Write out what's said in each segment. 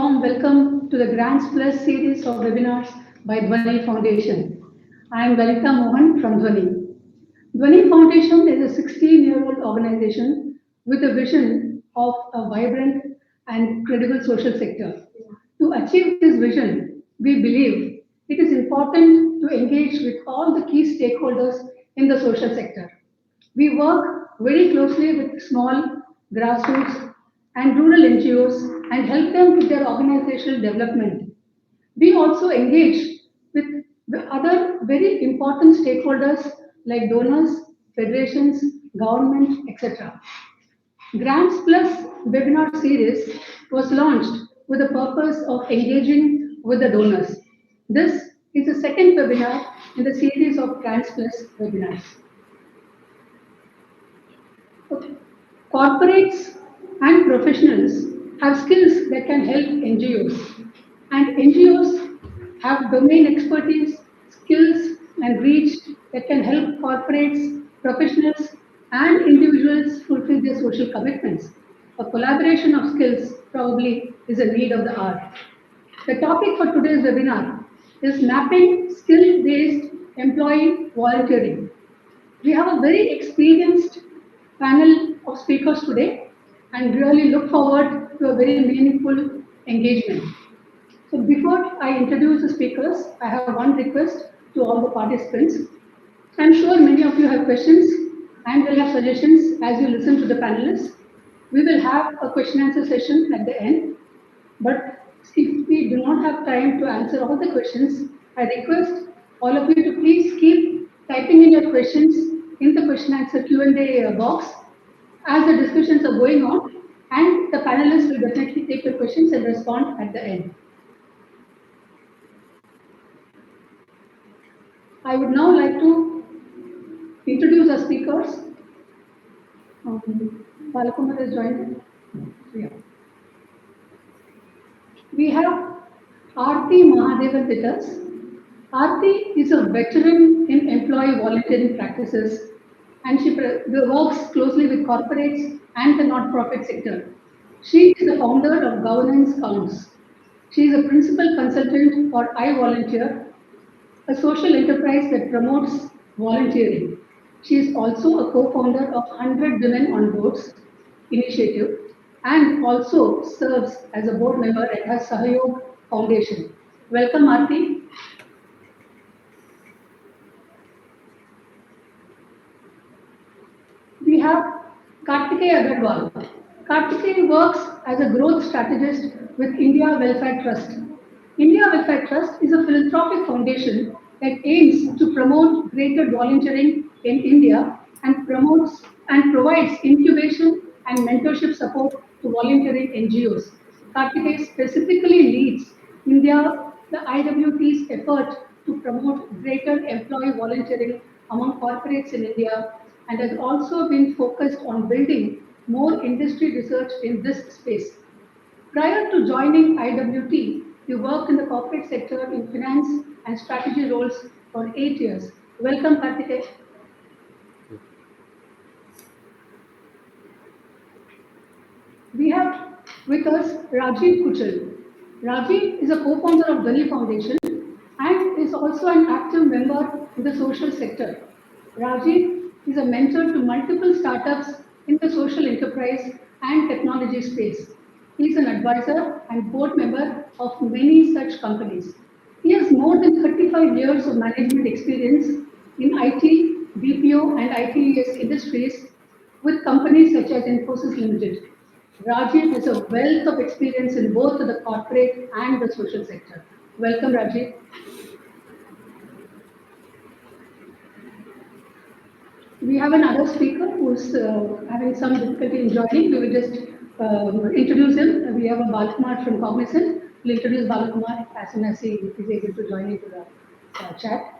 warm welcome to the Grants Plus series of webinars by Dhwani Foundation. I am Lalita Mohan from Dhwani. Dhwani Foundation is a 16-year-old organization with a vision of a vibrant and credible social sector. To achieve this vision, we believe it is important to engage with all the key stakeholders in the social sector. We work very closely with small, grassroots, and rural NGOs and help them with their organizational development. We also engage with the other very important stakeholders like donors, federations, government, etc. Grants Plus webinar series was launched with the purpose of engaging with the donors. This is the second webinar in the series of Grants Plus webinars. Corporates and professionals have skills that can help NGOs, and NGOs have domain expertise, skills, and reach that can help corporates, professionals, and individuals fulfill their social commitments. A collaboration of skills probably is a need of the hour. The topic for today's webinar is mapping skill-based employee volunteering. We have a very experienced panel of speakers today and really look forward to a very meaningful engagement. So before I introduce the speakers, I have one request to all the participants. I'm sure many of you have questions and will have suggestions as you listen to the panelists. We will have a question answer session at the end, but if we do not have time to answer all the questions, I request all of you to please keep typing in your questions in the question answer Q&A box as the discussions are going on, and the panelists will definitely take your questions and respond at the end. I would now like to introduce our speakers. Balakumar has joined. Yeah. We have Aarti Mahadevan with us. Aarti is a veteran in employee volunteering practices, and she works closely with corporates and the not-profit sector. She is the founder of Governance Counts. She is a principal consultant for I Volunteer, a social enterprise that promotes volunteering. She is also a co-founder of 100 Women on Boards initiative and also serves as a board member at her Sahayog Foundation. Welcome, Aarti. We have Kartikeya Agarwal. Kartikeya works as a growth strategist with India Welfare Trust. India Welfare Trust is a philanthropic foundation that aims to promote greater volunteering in India and promotes and provides incubation and mentorship support to volunteering NGOs. Kartikeya specifically leads India, the IWT's effort to promote greater employee volunteering among corporates in India, and has also been focused on building more industry research in this space. Prior to joining IWT, he worked in the corporate sector in finance and strategy roles for 8 years. Welcome, Kartikeya. We have with us Rajiv Kuchal. Rajiv is a co-founder of Dhwani Foundation and is also an active member in the social sector. Rajiv is a mentor to multiple startups in the social enterprise and technology space. He is an advisor and board member of many such companies. He has more than 35 years of management experience in IT, BPO, and ITES industries with companies such as Infosys Limited. Rajiv has a wealth of experience in both the corporate and the social sector. Welcome, Rajiv. We have another speaker who's having some difficulty in joining. We will just introduce him. We have a Balakumar from Cognizant. We'll introduce Balakumar as soon as he is able to join into the chat.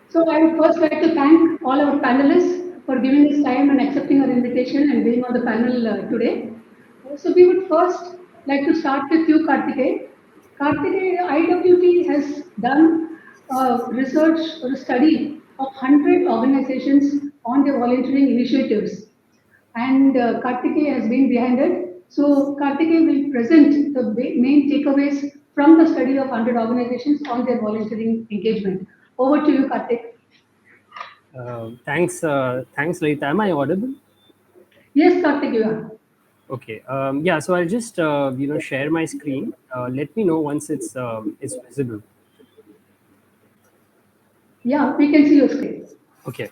So I would first like to thank all our panelists for giving us time and accepting our invitation and being on the panel today. So we would first like to start with you, Kartikeya. Kartikeya, IWT has done research or a study of 100 organizations on their volunteering initiatives. And Kartikeya has been behind it. So Karthikeya will present the main takeaways from the study of 100 organizations on their volunteering engagement. Over to you, Karthik. Thanks, Lalita. Am I audible? Yes, Karthik, you are. Okay. Yeah. So I'll just share my screen. Let me know once it's visible. Yeah, we can see your screen. Okay.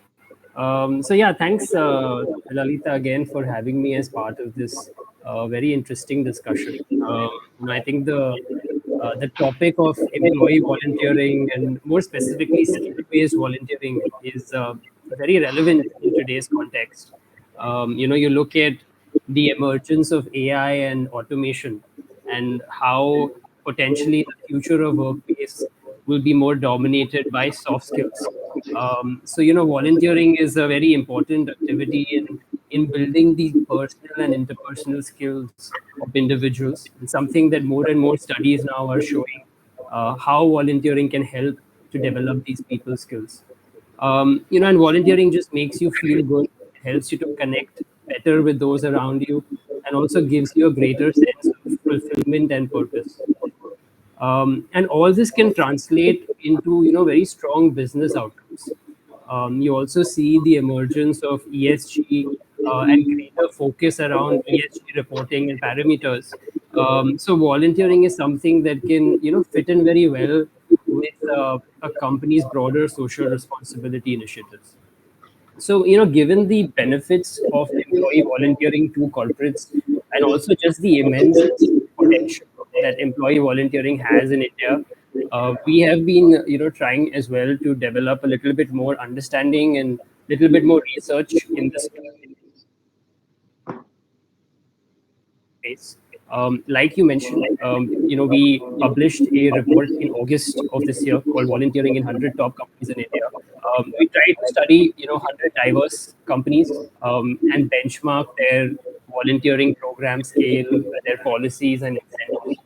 So yeah, thanks, Lalita, again for having me as part of this very interesting discussion. I think the topic of employee volunteering and more specifically skill-based volunteering is very relevant in today's context. You look at the emergence of AI and automation and how potentially the future of workplace will be more dominated by soft skills. So volunteering is a very important activity in building the personal and interpersonal skills of individuals, and something that more and more studies now are showing how volunteering can help to develop these people skills. And volunteering just makes you feel good, helps you to connect better with those around you, and also gives you a greater sense of fulfillment and purpose. And all this can translate into very strong business outcomes. You also see the emergence of ESG and greater focus around ESG reporting and parameters. So volunteering is something that can fit in very well with a company's broader social responsibility initiatives. So, given the benefits of employee volunteering to corporates and also just the immense potential that employee volunteering has in India, we have been, trying as well to develop a little bit more understanding and little bit more research in this space. Like you mentioned, we published a report in August of this year called "Volunteering in 100 Top Companies in India." We tried to study, 100 diverse companies and benchmark their volunteering program scale, their policies and incentives,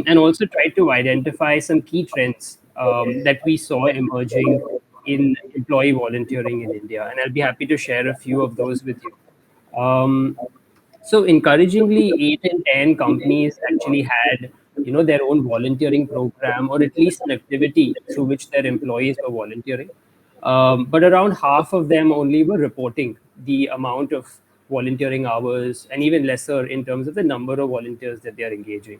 and also tried to identify some key trends that we saw emerging in employee volunteering in India. And I'll be happy to share a few of those with you. So encouragingly, 8 in 10 companies actually had, their own volunteering program or at least an activity through which their employees were volunteering. But around half of them only were reporting the amount of volunteering hours, and even lesser in terms of the number of volunteers that they are engaging.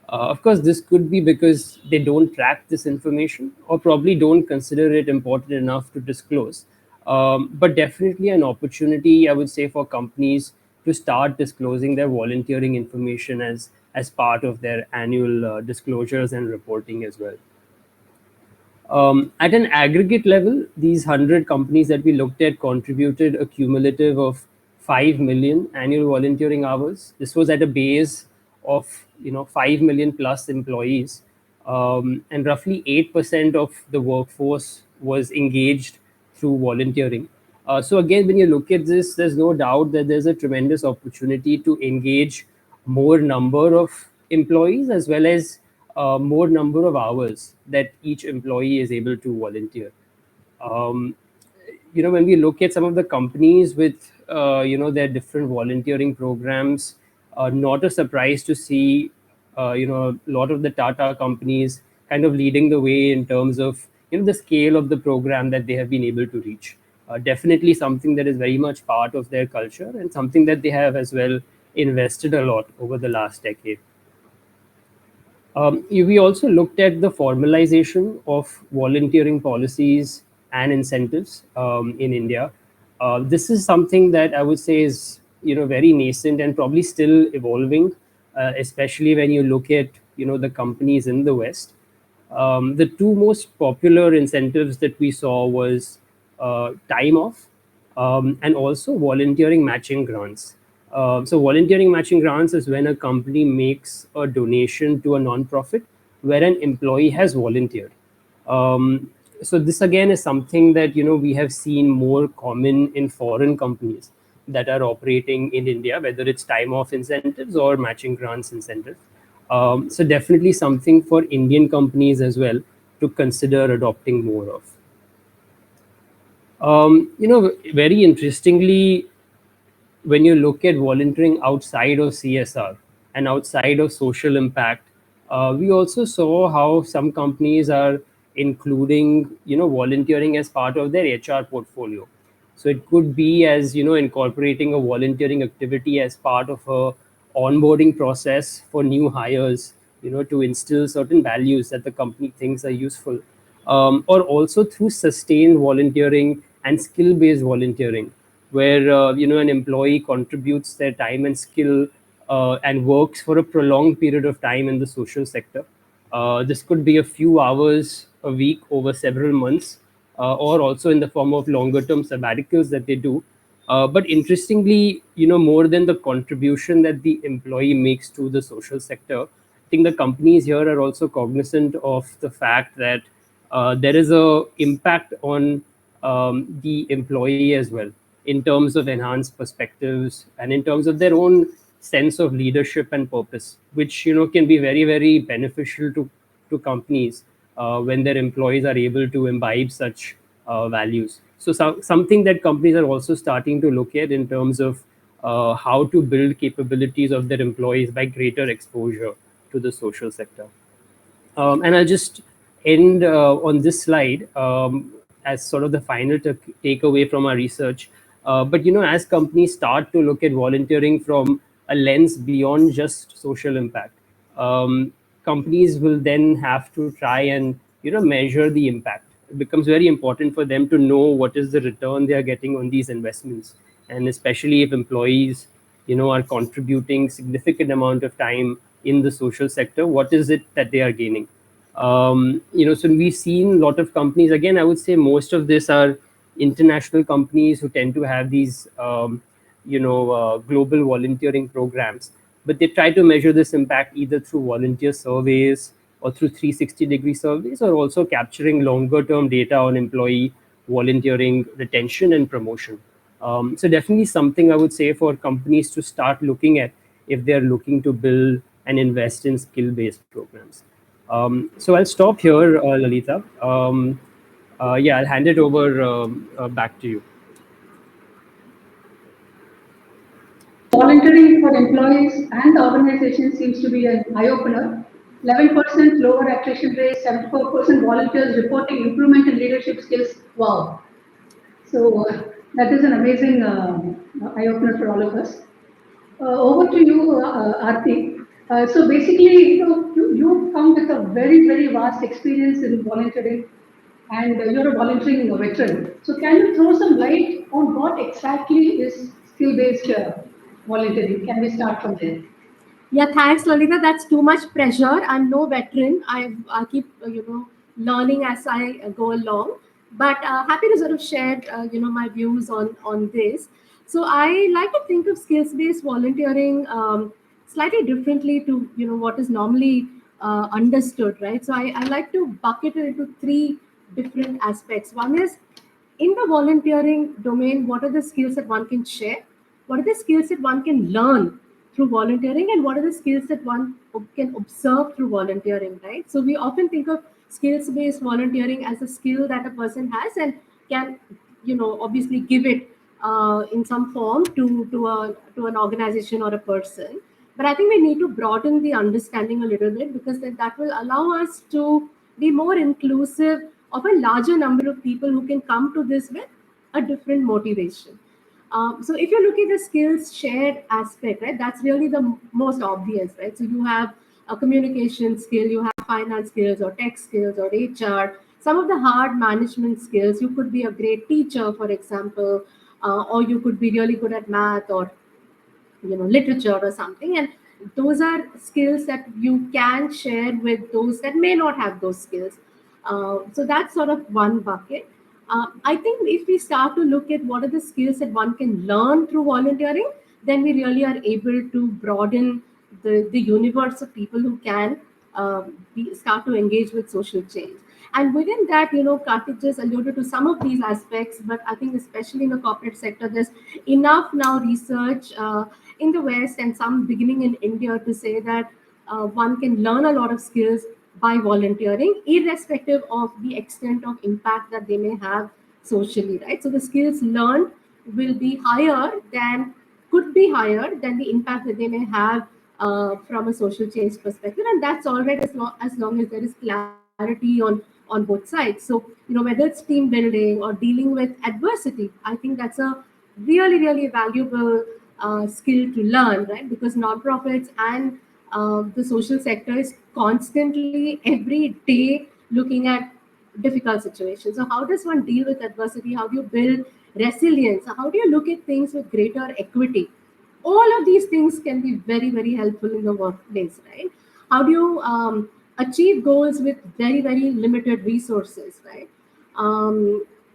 Of course, this could be because they don't track this information or probably don't consider it important enough to disclose. But definitely an opportunity, I would say, for companies to start disclosing their volunteering information as part of their annual disclosures and reporting as well. At an aggregate level, these 100 companies that we looked at contributed a cumulative of 5 million annual volunteering hours. This was at a base of 5 million plus employees, and roughly 8% of the workforce was engaged through volunteering. So again, when you look at this, there's no doubt that there's a tremendous opportunity to engage more number of employees as well as more number of hours that each employee is able to volunteer. Um, when we look at some of the companies with their different volunteering programs, not a surprise to see a lot of the Tata companies kind of leading the way in terms of the scale of the program that they have been able to reach. Definitely something that is very much part of their culture and something that they have as well invested a lot over the last decade. We also looked at the formalization of volunteering policies and incentives in India. This is something that I would say is very nascent and probably still evolving, especially when you look at the companies in the West. The two most popular incentives that we saw was time off and also volunteering matching grants. So volunteering matching grants is when a company makes a donation to a non-profit where an employee has volunteered. So this again is something that we have seen more common in foreign companies that are operating in India, whether it's time off incentives or matching grants incentives. So definitely something for Indian companies as well to consider adopting more of. Very interestingly, when you look at volunteering outside of CSR and outside of social impact, we also saw how some companies are including, volunteering as part of their HR portfolio. So it could be as, incorporating a volunteering activity as part of a onboarding process for new hires, to instill certain values that the company thinks are useful, or also through sustained volunteering and skill-based volunteering, where an employee contributes their time and skill, and works for a prolonged period of time in the social sector. This could be a few hours a week over several months, or also in the form of longer term sabbaticals that they do. But interestingly, more than the contribution that the employee makes to the social sector, I think the companies here are also cognizant of the fact that there is a impact on the employee as well, in terms of enhanced perspectives and in terms of their own sense of leadership and purpose, which can be very, very beneficial to companies when their employees are able to imbibe such values. So something that companies are also starting to look at in terms of how to build capabilities of their employees by greater exposure to the social sector. And I'll just end on this slide as sort of the final takeaway from our research. But as companies start to look at volunteering from a lens beyond just social impact, um, companies will then have to try and measure the impact. It becomes very important for them to know what is the return they are getting on these investments, and especially if employees are contributing significant amount of time in the social sector, what is it that they are gaining? So we've seen a lot of companies, again I would say most of this are international companies who tend to have these global volunteering programs, but they try to measure this impact either through volunteer surveys or through 360-degree surveys, or also capturing longer term data on employee volunteering retention and promotion. So definitely something I would say for companies to start looking at if they're looking to build and invest in skill-based programs. So I'll stop here, Lalita. Yeah, I'll hand it over back to you. Volunteering for employees and the organization seems to be an eye-opener. 11% lower attrition rate, 74% volunteers reporting improvement in leadership skills. Wow. So that is an amazing eye-opener for all of us. Over to you, Aarti. So basically, you come with a very, very vast experience in volunteering, and you're a volunteering veteran. So can you throw some light on what exactly is skill-based volunteering? Can we start from there? Yeah, thanks, Lalita. That's too much pressure. I'm no veteran. I keep learning as I go along. But happy to sort of share my views on this. So I like to think of skills based volunteering slightly differently to what is normally understood, right? So I like to bucket it into three different aspects. One is in the volunteering domain, what are the skills that one can share? What are the skills that one can learn through volunteering? And what are the skills that one can observe through volunteering, right? So we often think of skills based volunteering as a skill that a person has and can, obviously give it in some form to an organization or a person. But I think we need to broaden the understanding a little bit, because that will allow us to be more inclusive of a larger number of people who can come to this with a different motivation. So if you look at the skills shared aspect, right, that's really the most obvious, right? So you have a communication skill, you have finance skills or tech skills or HR, some of the hard management skills. You could be a great teacher, for example, or you could be really good at math or literature or something, and those are skills that you can share with those that may not have those skills. So that's sort of one bucket. I think if we start to look at what are the skills that one can learn through volunteering, then we really are able to broaden the universe of people who can start to engage with social change. And within that, Karthik just alluded to some of these aspects, but I think especially in the corporate sector, there's enough now research in the West and some beginning in India to say that one can learn a lot of skills by volunteering, irrespective of the extent of impact that they may have socially, right? So the skills learned will be higher than could be higher than the impact that they may have from a social change perspective, and that's all right as long as there is clarity on both sides. So whether it's team building or dealing with adversity, I think that's a really valuable skill to learn, right? Because nonprofits and the social sector is constantly every day looking at difficult situations. So how does one deal with adversity? How do you build resilience? How do you look at things with greater equity? All of these things can be very helpful in the workplace, right? How do you achieve goals with very limited resources, right?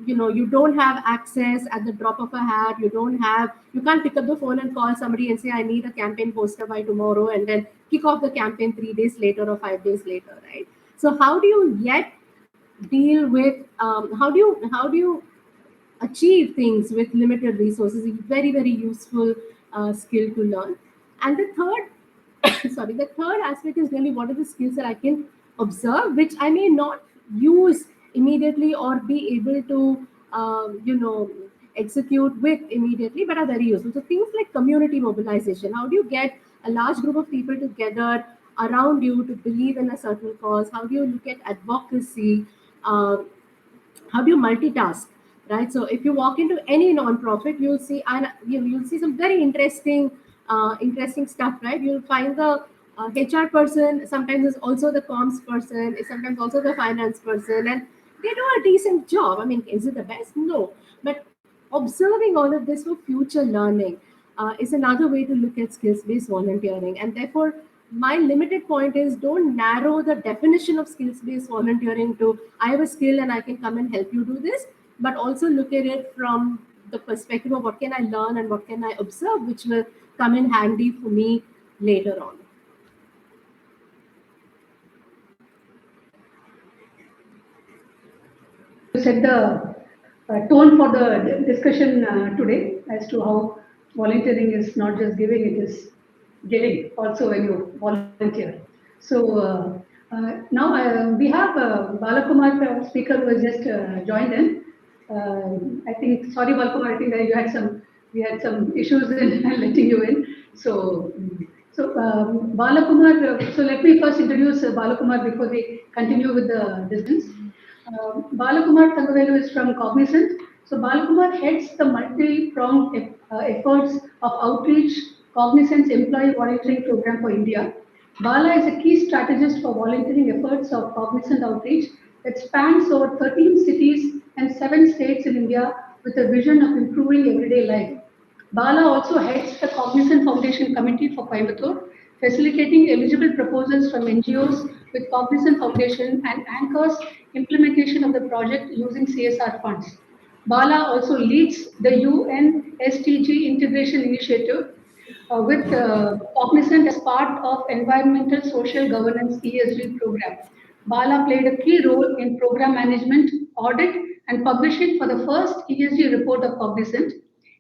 You don't have access at the drop of a hat. You can't pick up the phone and call somebody and say, I need a campaign poster by tomorrow, and then kick off the campaign 3 days later or 5 days later, right? So how do you yet deal with how do you achieve things with limited resources? Is very useful skill to learn. And the third sorry, the third aspect is really, what are the skills that I can observe, which I may not use immediately or be able to execute with immediately, but are very useful. So things like community mobilization. How do you get a large group of people together around you to believe in a certain cause? How do you look at advocacy? um, how do you multitask, right? So if you walk into any non-profit, you'll see, and you'll see some very interesting stuff, right? You'll find the HR person sometimes is also the comms person, is sometimes also the finance person, and they do a decent job. I mean, is it the best? No. But observing all of this for future learning is another way to look at skills-based volunteering. And therefore, my limited point is, don't narrow the definition of skills-based volunteering to, I have a skill and I can come and help you do this, but also look at it from the perspective of what can I learn and what can I observe, which will come in handy for me later on. You set the tone for the discussion today as to how volunteering is not just giving, it is giving also when you volunteer. So now we have Balakumar speaker who has just joined in. I think, sorry Balakumar, I think that we had some issues in letting you in. So Balakumar, so let me first introduce Balakumar before we continue with the discussions. Balakumar Thangavelu is from Cognizant. So Balakumar heads the multi-pronged efforts of outreach Cognizant's employee volunteering program for India. Bala is a key strategist for volunteering efforts of Cognizant Outreach that spans over 13 cities and 7 states in India with a vision of improving everyday life. Bala also heads the Cognizant Foundation Committee for Coimbatore, facilitating eligible proposals from NGOs with Cognizant Foundation and anchors implementation of the project using CSR funds. Bala also leads the UN SDG Integration Initiative with Cognizant as part of Environmental Social Governance ESG program. Bala played a key role in program management, audit, and publishing for the first ESG report of Cognizant.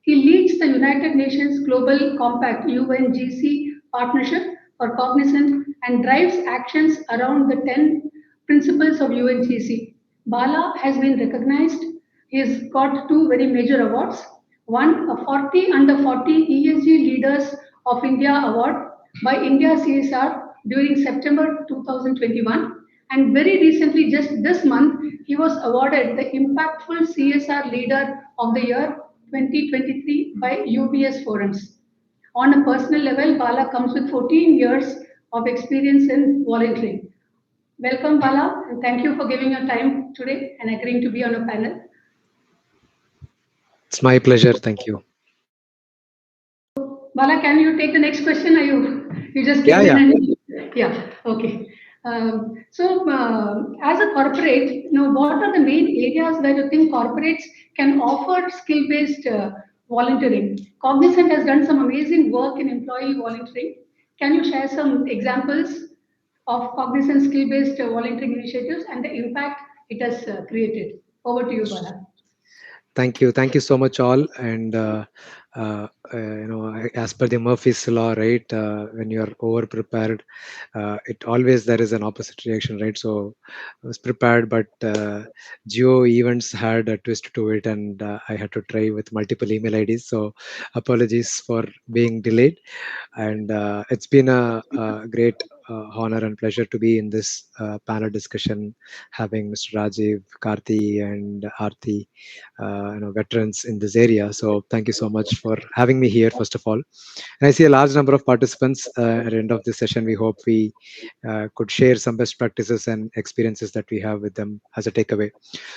He leads the United Nations Global Compact UNGC partnership for Cognizant and drives actions around the 10 principles of UNGC. Bala has been recognized. He has got 2 very major awards. One, a 40 under 40 ESG Leaders of India Award by India CSR during September 2021. And very recently, just this month, he was awarded the Impactful CSR Leader of the Year 2023 by UBS Forums. On a personal level, Bala comes with 14 years of experience in volunteering. Welcome, Bala, and thank you for giving your time today and agreeing to be on a panel. It's my pleasure. Thank you. Bala, can you take the next question? Are you just Yeah, came in yeah. and yeah, okay. As a corporate, what are the main areas where you think corporates can offer skill-based volunteering? Cognizant has done some amazing work in employee volunteering. Can you share some examples of Cognizant skill-based volunteering initiatives and the impact it has created? Over to you, Bala. Thank you so much, all. And as per the Murphy's law, right? When you are over prepared, it always there is an opposite reaction, right? So I was prepared, but Geo events had a twist to it, and I had to try with multiple email IDs. So apologies for being delayed. And it's been a great honor and pleasure to be in this panel discussion, having Mr. Rajiv, Karthi, and Arthi, veterans in this area. So thank you so much for having me here, first of all. And I see a large number of participants at the end of this session. We hope we could share some best practices and experiences that we have with them as a takeaway.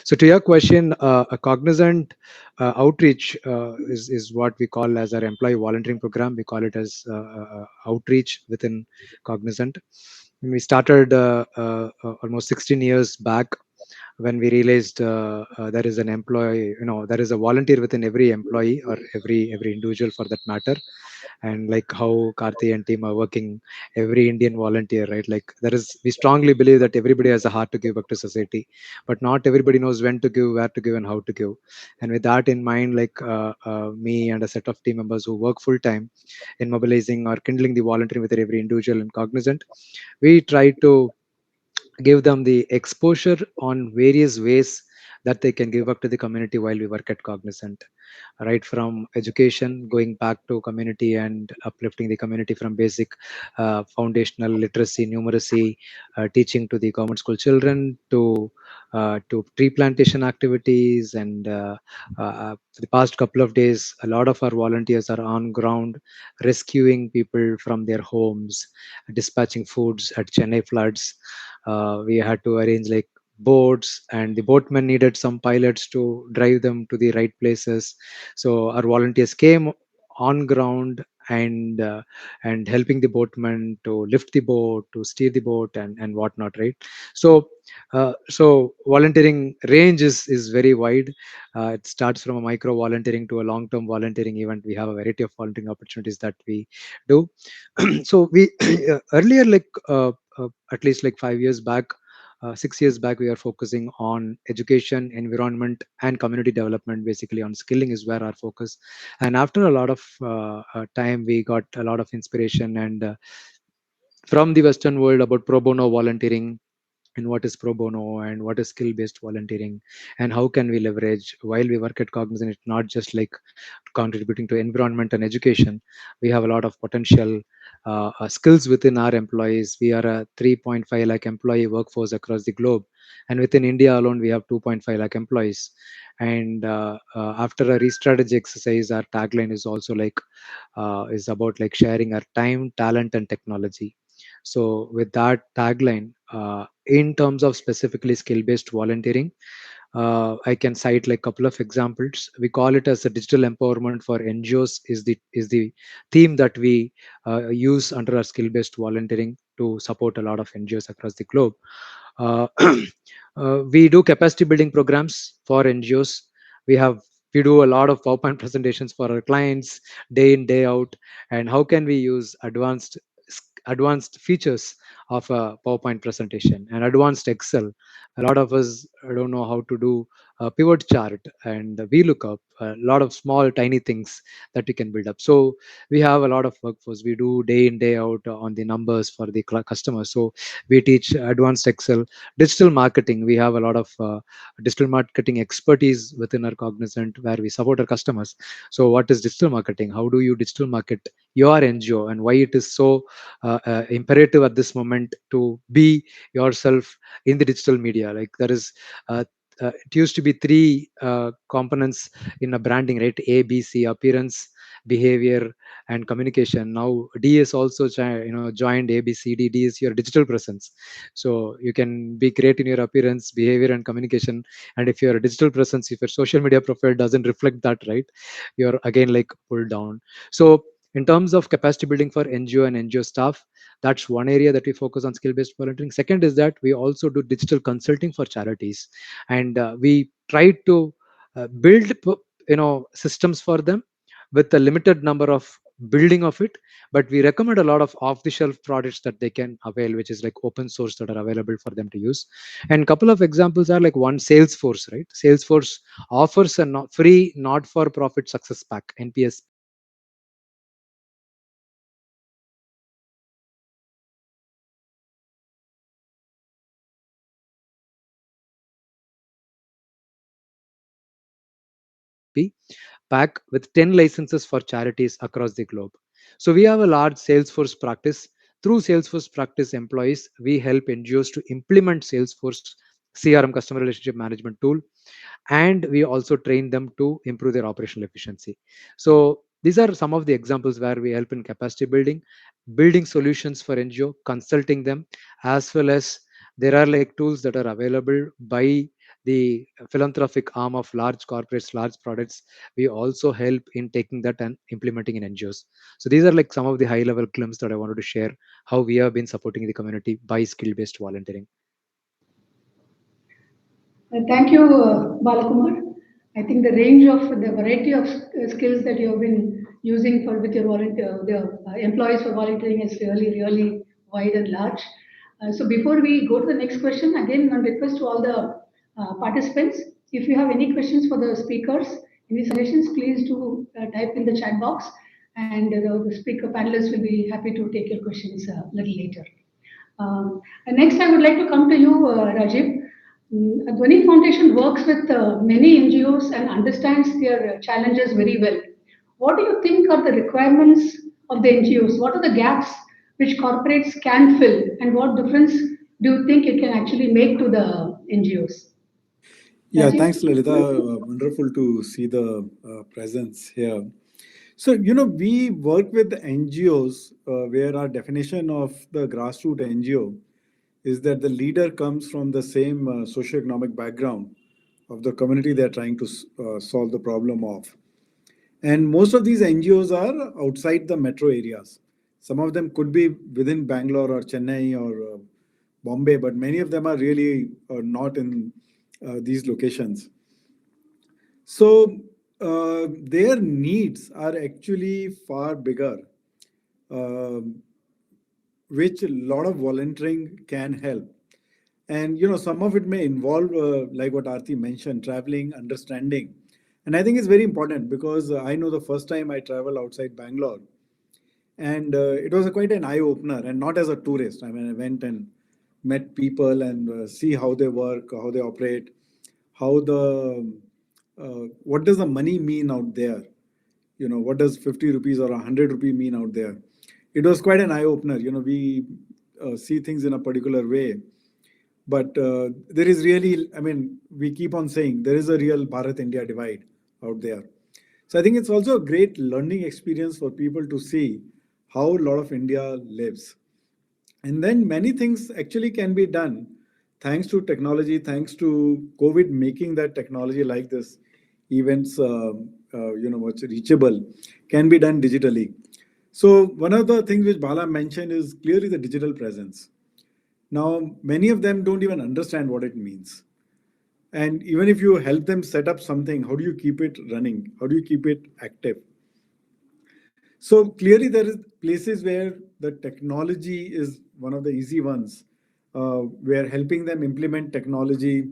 So to your question, a cognizant outreach is what we call as our employee volunteering program. We call it as outreach within Cognizant. When we started almost 16 years back, when we realized there is an employee, there is a volunteer within every employee, or every individual for that matter. And like how Karthi and team are working, every Indian volunteer, right? Like there is, we strongly believe that everybody has a heart to give back to society, but not everybody knows when to give, where to give, and how to give. And with that in mind, like me and a set of team members who work full time in mobilizing or kindling the volunteering with every individual and Cognizant, we try to give them the exposure on various ways that they can give back to the community while we work at Cognizant, right from education, going back to community and uplifting the community from basic foundational literacy, numeracy, teaching to the government school children, to tree plantation activities. And for the past couple of days, a lot of our volunteers are on ground rescuing people from their homes, dispatching foods at Chennai floods. We had to arrange like boats, and the boatmen needed some pilots to drive them to the right places. So our volunteers came on ground, and helping the boatmen to lift the boat, to steer the boat, and whatnot, right? So volunteering range is very wide. It starts from a micro volunteering to a long term volunteering event. We have a variety of volunteering opportunities that we do. So we earlier, like at least like 5 years back, 6 years back, we are focusing on education, environment, and community development. Basically, on skilling is where our focus. And after a lot of time, we got a lot of inspiration and from the Western world about pro bono volunteering, and what is pro bono and what is skill based volunteering, and how can we leverage while we work at Cognizant. It's not just like contributing to environment and education. We have a lot of potential skills within our employees. We are a 3.5 lakh employee workforce across the globe, and within India alone we have 2.5 lakh employees. And after a re-strategy exercise, our tagline is also like is about like sharing our time, talent, and technology. So with that tagline, in terms of specifically skill-based volunteering, I can cite like couple of examples. We call it as a digital empowerment for NGOs is the theme that we use under our skill-based volunteering to support a lot of NGOs across the globe. Uh, we do capacity building programs for NGOs. We have we do a lot of PowerPoint presentations for our clients day in day out. And how can we use advanced features of a PowerPoint presentation and advanced Excel? A lot of us don't know how to do a pivot chart and we look up a lot of small tiny things that we can build up. So we have a lot of workforce. We do day in day out on the numbers for the customers. So we teach advanced Excel, digital marketing. We have a lot of digital marketing expertise within our Cognizant where we support our customers. So what is digital marketing? How do you digital market your NGO, and why it is so imperative at this moment to be yourself in the digital media? Like there is it used to be three components in a branding, right? A, B, C: appearance, behavior, and communication. Now D is also joined A, B, C, D. D is your digital presence. So you can be great in your appearance, behavior, and communication. And if your digital presence, if your social media profile doesn't reflect that, right, you're again like pulled down. So in terms of capacity building for NGO and NGO staff, that's one area that we focus on skill-based volunteering. Second is that we also do digital consulting for charities, and we try to build systems for them with a limited number of building of it, but we recommend a lot of off-the-shelf products that they can avail, which is like open source that are available for them to use. And couple of examples are like one, Salesforce, right? Salesforce offers a free not-for-profit success pack, NPS. Pack with 10 licenses for charities across the globe. So we have a large Salesforce practice. Through Salesforce practice employees, we help NGOs to implement Salesforce CRM, customer relationship management tool, and we also train them to improve their operational efficiency. So these are some of the examples where we help in capacity building, building solutions for NGO, consulting them, as well as there are like tools that are available by the philanthropic arm of large corporates, large products. We also help in taking that and implementing in NGOs. So these are like some of the high level glimpses that I wanted to share how we have been supporting the community by skill based volunteering. Thank you, Balakumar. I think the range of the variety of skills that you have been using for with your employees for volunteering is really, really wide and large. So before we go to the next question, again, one request to all the participants, if you have any questions for the speakers, any suggestions, please do type in the chat box, and the speaker panelists will be happy to take your questions a little later. And next, I would like to come to you, Rajiv. Dhwani Foundation works with many NGOs and understands their challenges very well. What do you think are the requirements of the NGOs? What are the gaps which corporates can fill, and what difference do you think it can actually make to the NGOs? Yeah, Rajiv? thanks, Lalita. Wonderful to see the presence here. So, we work with NGOs where our definition of the grassroots NGO is that the leader comes from the same socioeconomic background of the community they're trying to solve the problem of. And most of these NGOs are outside the metro areas. Some of them could be within Bangalore or Chennai or Bombay, but many of them are really not in these locations. So their needs are actually far bigger, um, which a lot of volunteering can help. And some of it may involve, like what Aarti mentioned, traveling, understanding. And I think it's very important because I know the first time I traveled outside Bangalore, and it was quite an eye opener, and not as a tourist. I mean, I went and met people and see how they work, how they operate, how the what does the money mean out there. What does 50 rupees or 100 rupee mean out there? It was quite an eye opener. We see things in a particular way, but there is really, I mean, we keep on saying there is a real Bharat India divide out there. So I think it's also a great learning experience for people to see how a lot of India lives. And then many things actually can be done thanks to technology, thanks to COVID making that technology like this events, what's reachable, can be done digitally. So one of the things which Bala mentioned is clearly the digital presence. Now, many of them don't even understand what it means. And even if you help them set up something, how do you keep it running? How do you keep it active? So clearly, there is places where the technology is one of the easy ones. Where helping them implement technology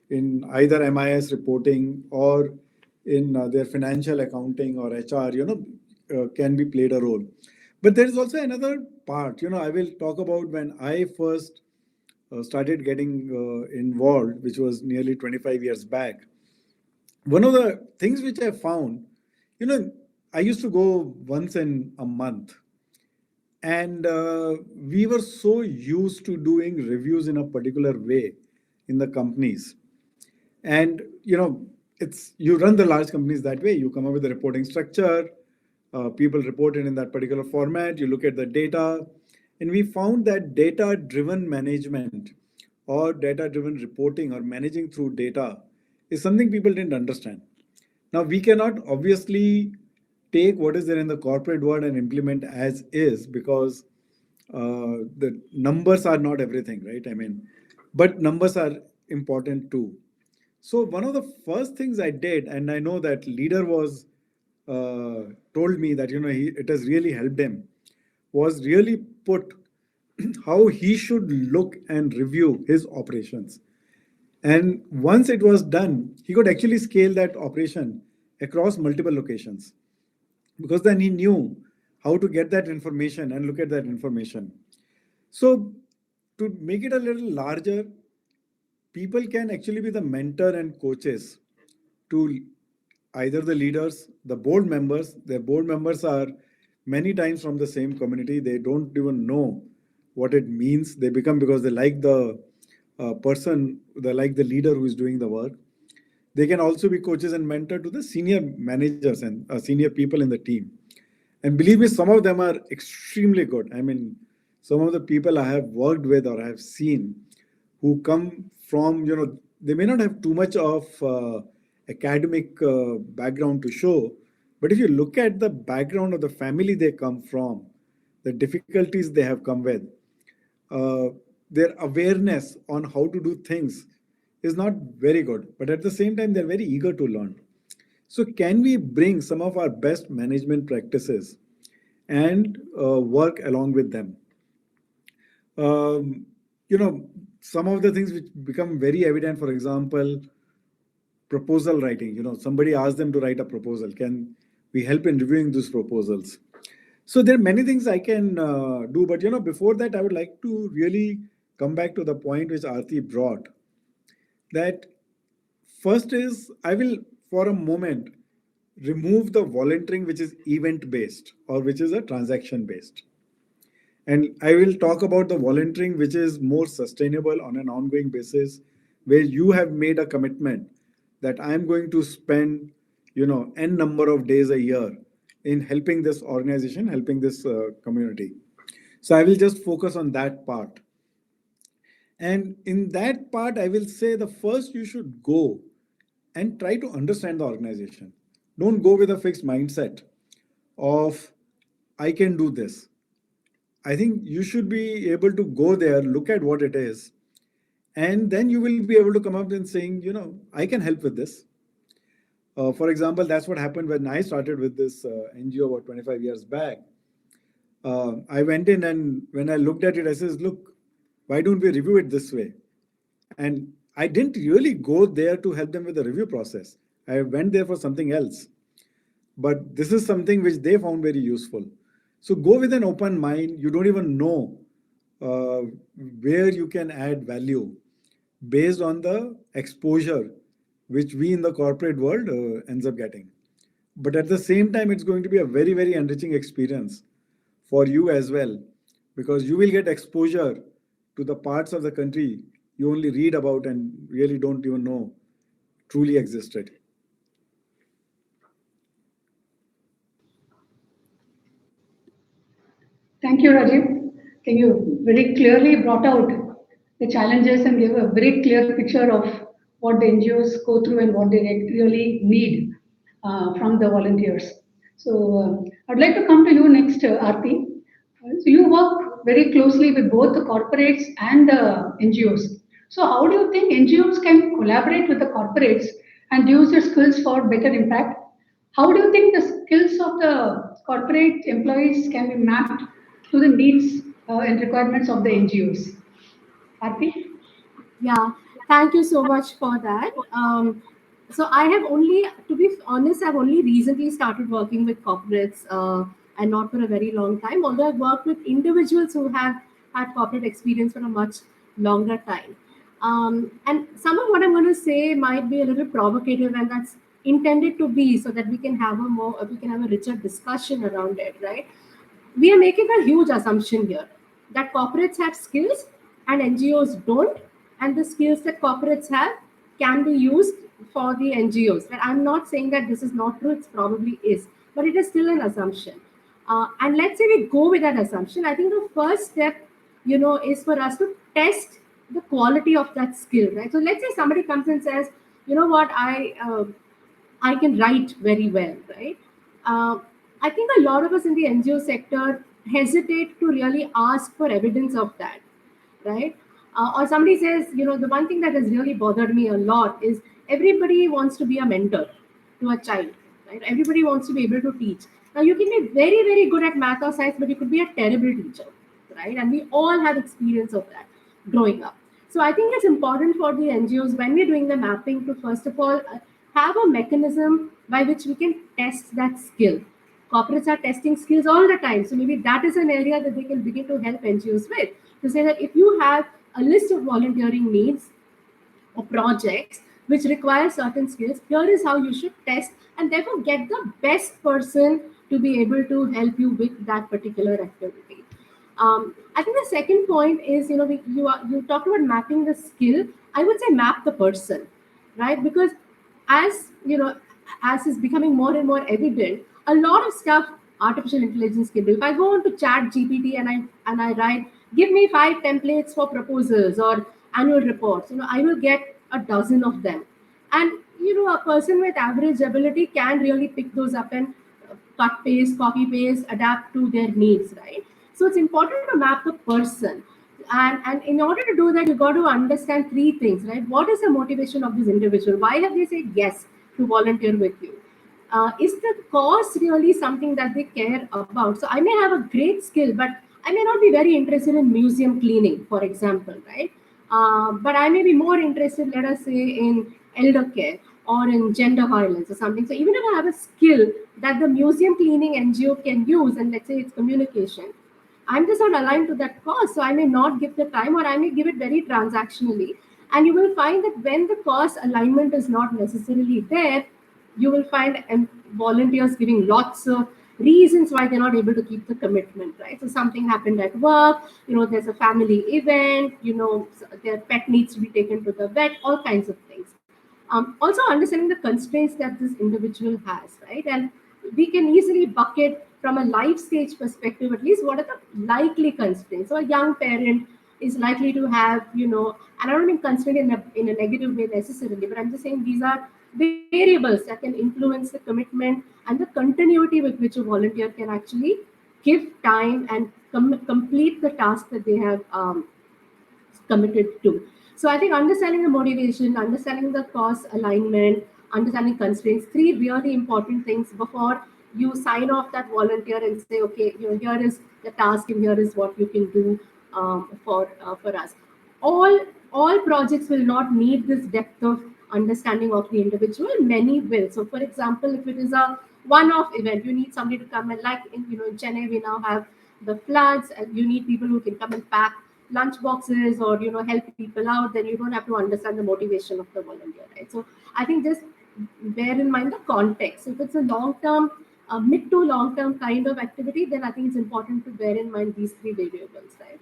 in either MIS reporting or in their financial accounting or HR, can be played a role. But there is also another part. I will talk about when I first started getting involved, which was nearly 25 years back. One of the things which I found, you know, I used to go once in a month, and we were so used to doing reviews in a particular way in the companies. And it's you run the large companies that way. You come up with a reporting structure. People report it in that particular format. You look at the data, and we found that data-driven management or data-driven reporting or managing through data is something people didn't understand. Now we cannot obviously take what is there in the corporate world and implement as is because the numbers are not everything, right? I mean, but numbers are important too. So one of the first things I did, and I know that leader was told me that it has really helped him was really put how he should look and review his operations. And once it was done, he could actually scale that operation across multiple locations because then he knew how to get that information and look at that information. So, to make it a little larger, people can actually be the mentor and coaches to either the leaders, the board members. Their board members are many times from the same community. They don't even know what it means. They become because they like the person, they like the leader who is doing the work. They can also be coaches and mentor to the senior managers and senior people in the team. And believe me, some of them are extremely good. I mean, some of the people I have worked with or I have seen who come from, they may not have too much of academic background to show, but if you look at the background of the family they come from, the difficulties they have come with, uh, their awareness on how to do things is not very good. But at the same time, they're very eager to learn. So, can we bring some of our best management practices and work along with them? Um, you know, some of the things which become very evident, for example, proposal writing. Somebody asked them to write a proposal. Can we help in reviewing those proposals? So there are many things I can do, but before that, I would like to really come back to the point which Aarti brought. That first is I will, for a moment, remove the volunteering which is event based or which is a transaction based. And I will talk about the volunteering which is more sustainable on an ongoing basis, where you have made a commitment that I'm going to spend, n number of days a year in helping this organization, helping this community. So I will just focus on that part. And in that part, I will say the first you should go and try to understand the organization. Don't go with a fixed mindset of, I can do this. I think you should be able to go there, look at what it is, and then you will be able to come up and saying, I can help with this. For example, that's what happened when I started with this NGO about 25 years back. I went in and when I looked at it, I says, look, why don't we review it this way? And I didn't really go there to help them with the review process. I went there for something else. But this is something which they found very useful. So go with an open mind. You don't even know uh, where you can add value based on the exposure which we in the corporate world ends up getting. But at the same time, it's going to be a very, very enriching experience for you as well, because you will get exposure to the parts of the country you only read about and really don't even know truly existed. Thank you, Rajiv. Can you very clearly brought out the challenges and give a very clear picture of what the NGOs go through and what they really need from the volunteers. So I'd like to come to you next, Aarti. So you work very closely with both the corporates and the NGOs. So how do you think NGOs can collaborate with the corporates and use their skills for better impact? How do you think the skills of the corporate employees can be mapped to the needs and requirements of the NGOs? Aarti? Yeah, thank you so much for that. So I have only, to be honest, I've only recently started working with corporates and not for a very long time. Although I've worked with individuals who have had corporate experience for a much longer time. And some of what I'm going to say might be a little provocative, and that's intended to be so that we can have a richer discussion around it, right? We are making a huge assumption here that corporates have skills and NGOs don't, and the skills that corporates have can be used for the NGOs. And I'm not saying that this is not true, it probably is, but it is still an assumption. And let's say we go with that assumption. I think the first step, is for us to test the quality of that skill, right? So let's say somebody comes and says, you know what, I can write very well, right? Uh, I think a lot of us in the NGO sector hesitate to really ask for evidence of that, right? Or somebody says, the one thing that has really bothered me a lot is everybody wants to be a mentor to a child, right? Everybody wants to be able to teach. Now, you can be very, very good at math or science, but you could be a terrible teacher, right? And we all have experience of that growing up. So I think it's important for the NGOs when we're doing the mapping to first of all have a mechanism by which we can test that skill. Corporates are testing skills all the time. So maybe that is an area that they can begin to help NGOs with. To say that if you have a list of volunteering needs or projects which require certain skills, here is how you should test and therefore get the best person to be able to help you with that particular activity. I think the second point is, you talked about mapping the skill. I would say map the person, right? Because as you know, as is becoming more and more evident, a lot of stuff artificial intelligence can do. If I go on to chat GPT and I write, give me 5 templates for proposals or annual reports, I will get a dozen of them. And a person with average ability can really pick those up and cut, paste, copy, paste, adapt to their needs, right? So it's important to map the person. And in order to do that, you got to understand three things, right? What is the motivation of this individual? Why have they said yes to volunteer with you? Is the cause really something that they care about? So I may have a great skill, but I may not be very interested in museum cleaning, for example, right? But I may be more interested, let us say, in elder care or in gender violence or something. So even if I have a skill that the museum cleaning NGO can use, and let's say it's communication, I'm just not aligned to that cause. So I may not give the time or I may give it very transactionally. And you will find that when the cause alignment is not necessarily there, you will find volunteers giving lots of reasons why they're not able to keep the commitment, right? So something happened at work, there's a family event, their pet needs to be taken to the vet, all kinds of things. Also understanding the constraints that this individual has, right? And we can easily bucket from a life stage perspective, at least what are the likely constraints. So a young parent is likely to have, and I don't mean constraint in a negative way necessarily, but I'm just saying these are variables that can influence the commitment and the continuity with which a volunteer can actually give time and complete the task that they have committed to. So I think understanding the motivation, understanding the cause alignment, understanding constraints, three really important things before you sign off that volunteer and say, okay, here is the task and here is what you can do for us. All all projects will not need this depth of understanding of the individual. Many will. So, for example, if it is a one-off event, you need somebody to come and like in Chennai, we now have the floods, and you need people who can come and pack lunch boxes or help people out. Then you don't have to understand the motivation of the volunteer, right? So I think just bear in mind the context. If it's a long term, mid to long term kind of activity, then I think it's important to bear in mind these three variables, right?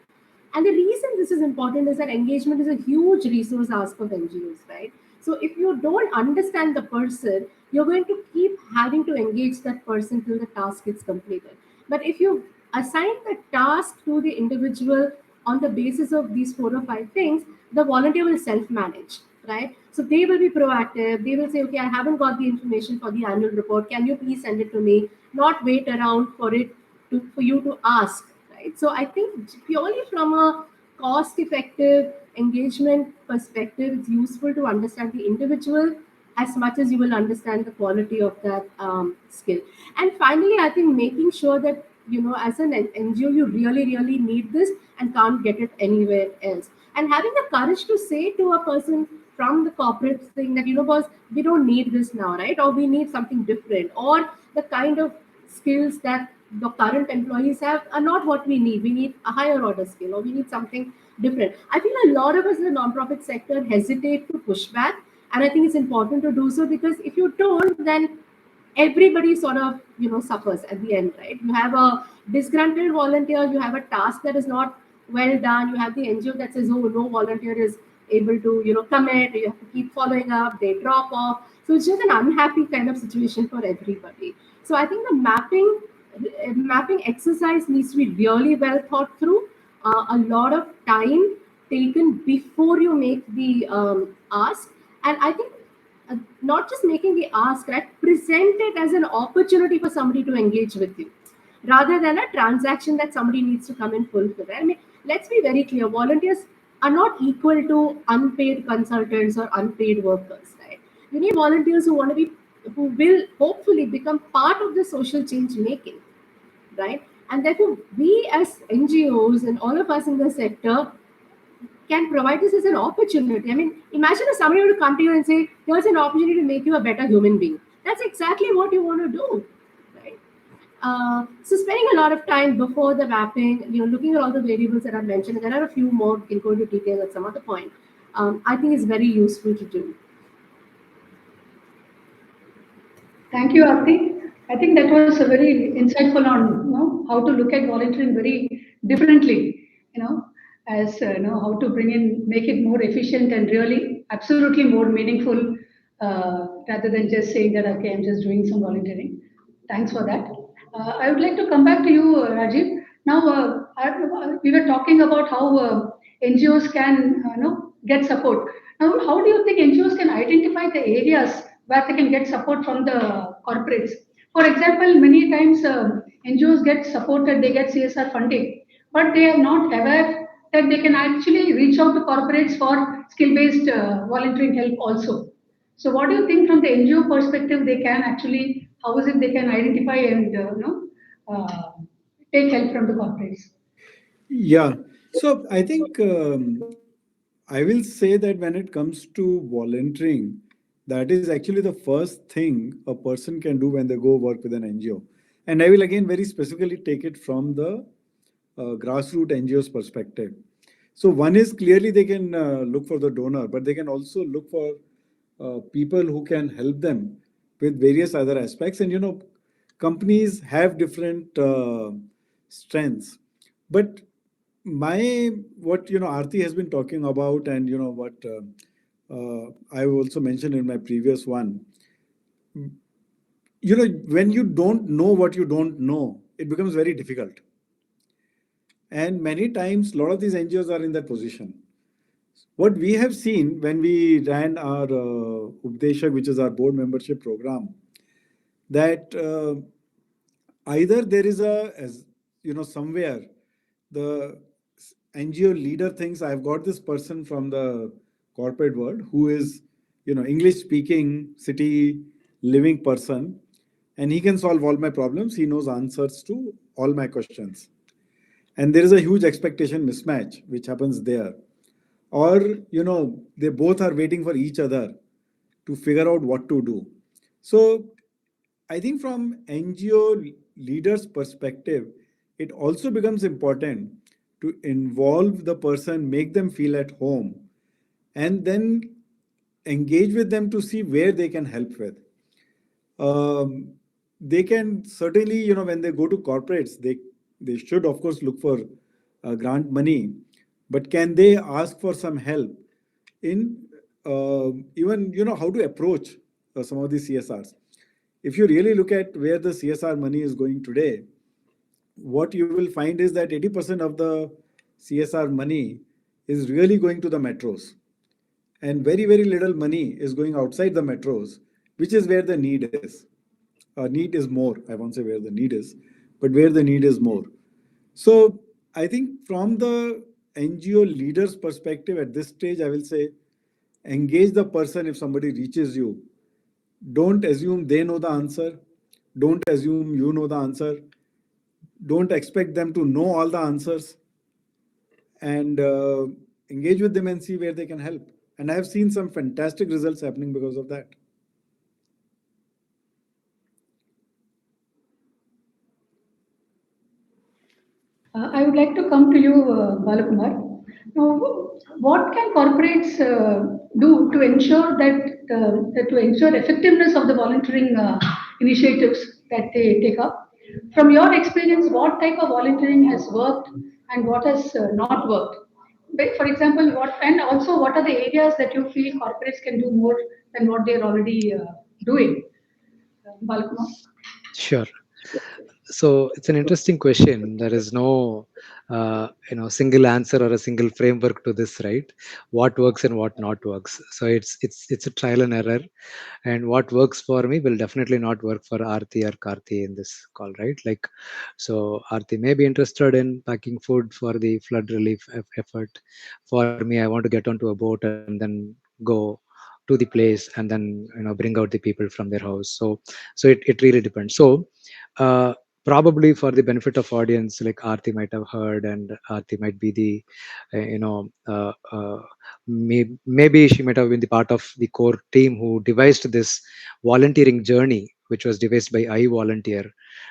And the reason this is important is that engagement is a huge resource ask of NGOs, right? So if you don't understand the person, you're going to keep having to engage that person till the task is completed. But if you assign the task to the individual on the basis of these 4 or 5 things, the volunteer will self-manage, right? So they will be proactive. They will say, okay, I haven't got the information for the annual report. Can you please send it to me? Not wait around for you to ask, right? So I think purely from a cost-effective engagement perspective, it's useful to understand the individual as much as you will understand the quality of that skill. And finally, I think making sure that as an NGO, you really, really need this and can't get it anywhere else. And having the courage to say to a person from the corporate thing that, boss, we don't need this now, right? Or we need something different. Or the kind of skills that the current employees have are not what we need. We need a higher order skill or we need something different. I feel a lot of us in the nonprofit sector hesitate to push back. And I think it's important to do so because if you don't, then everybody sort of suffers at the end, right? You have a disgruntled volunteer, you have a task that is not well done, you have the NGO that says, oh, no volunteer is able to commit, you have to keep following up, they drop off. So it's just an unhappy kind of situation for everybody. So I think the mapping exercise needs to be really well thought through, a lot of time taken before you make the ask. And I think not just making the ask, right? Present it as an opportunity for somebody to engage with you rather than a transaction that somebody needs to come and fulfill. I mean, let's be very clear, volunteers are not equal to unpaid consultants or unpaid workers, right? You need volunteers who want to be who will hopefully become part of the social change making, right? And therefore, we as NGOs and all of us in the sector can provide this as an opportunity. I mean, imagine if somebody were to come to you and say, here's an opportunity to make you a better human being. That's exactly what you want to do, right? So spending a lot of time before the mapping, looking at all the variables that I mentioned, and there are a few more, we can go into detail at some other point. I think is very useful to do. Thank you, Aarti. I think that was a very insightful on how to look at volunteering very differently. As how to make it more efficient and really absolutely more meaningful, rather than just saying that okay, I'm just doing some volunteering. Thanks for that. I would like to come back to you, Rajiv. Now, we were talking about how NGOs can get support. Now, how do you think NGOs can identify the areas where they can get support from the corporates? For example, many times NGOs get supported, they get CSR funding, but they are not aware that they can actually reach out to corporates for skill-based volunteering help also. So, what do you think from the NGO perspective? They can actually, how is it they can identify and uh, take help from the corporates? Yeah. So I think I will say that when it comes to volunteering, that is actually the first thing a person can do when they go work with an NGO. And I will again very specifically take it from the grassroots NGO's perspective. So one is clearly they can look for the donor, but they can also look for people who can help them with various other aspects. And companies have different strengths, but my what Aarti has been talking about, and what I also mentioned in my previous one. When you don't know what you don't know, it becomes very difficult. And many times, a lot of these NGOs are in that position. What we have seen when we ran our Updeshak, which is our board membership program, that either there is as somewhere the NGO leader thinks I've got this person from the corporate world who is English speaking city living person, and he can solve all my problems. He knows answers to all my questions, and there is a huge expectation mismatch which happens there. Or they both are waiting for each other to figure out what to do. So I think from NGO leaders perspective, it also becomes important to involve the person, make them feel at home, and then engage with them to see where they can help with. They can certainly, when they go to corporates, they should of course look for grant money, but can they ask for some help in even how to approach some of these CSRs? If you really look at where the CSR money is going today, what you will find is that 80% of the CSR money is really going to the metros, and very, very little money is going outside the metros, which is where the need is. Need is more. I won't say where the need is, but where the need is more. So I think from the NGO leaders' perspective at this stage, I will say engage the person if somebody reaches you. Don't assume they know the answer. Don't assume you know the answer. Don't expect them to know all the answers, and engage with them and see where they can help. And I have seen some fantastic results happening because of that. I would like to come to you, Balakumar. Now, what can corporates do to ensure to ensure effectiveness of the volunteering initiatives that they take up? From your experience, what type of volunteering has worked and what has not worked? For example, and also what are the areas that you feel corporates can do more than what they're already doing? Balakumar? Sure. So it's an interesting question. There is no, single answer or a single framework to this, right? What works and what not works. So it's a trial and error, and what works for me will definitely not work for Aarti or Karthi in this call, right? Like, so Aarti may be interested in packing food for the flood relief effort. For me, I want to get onto a boat and then go to to the place and then bring out the people from their house. So it really depends. So uh, probably for the benefit of audience, like Aarti might have heard, and Aarti might be the maybe she might have been the part of the core team who devised this volunteering journey, which was devised by I Volunteer.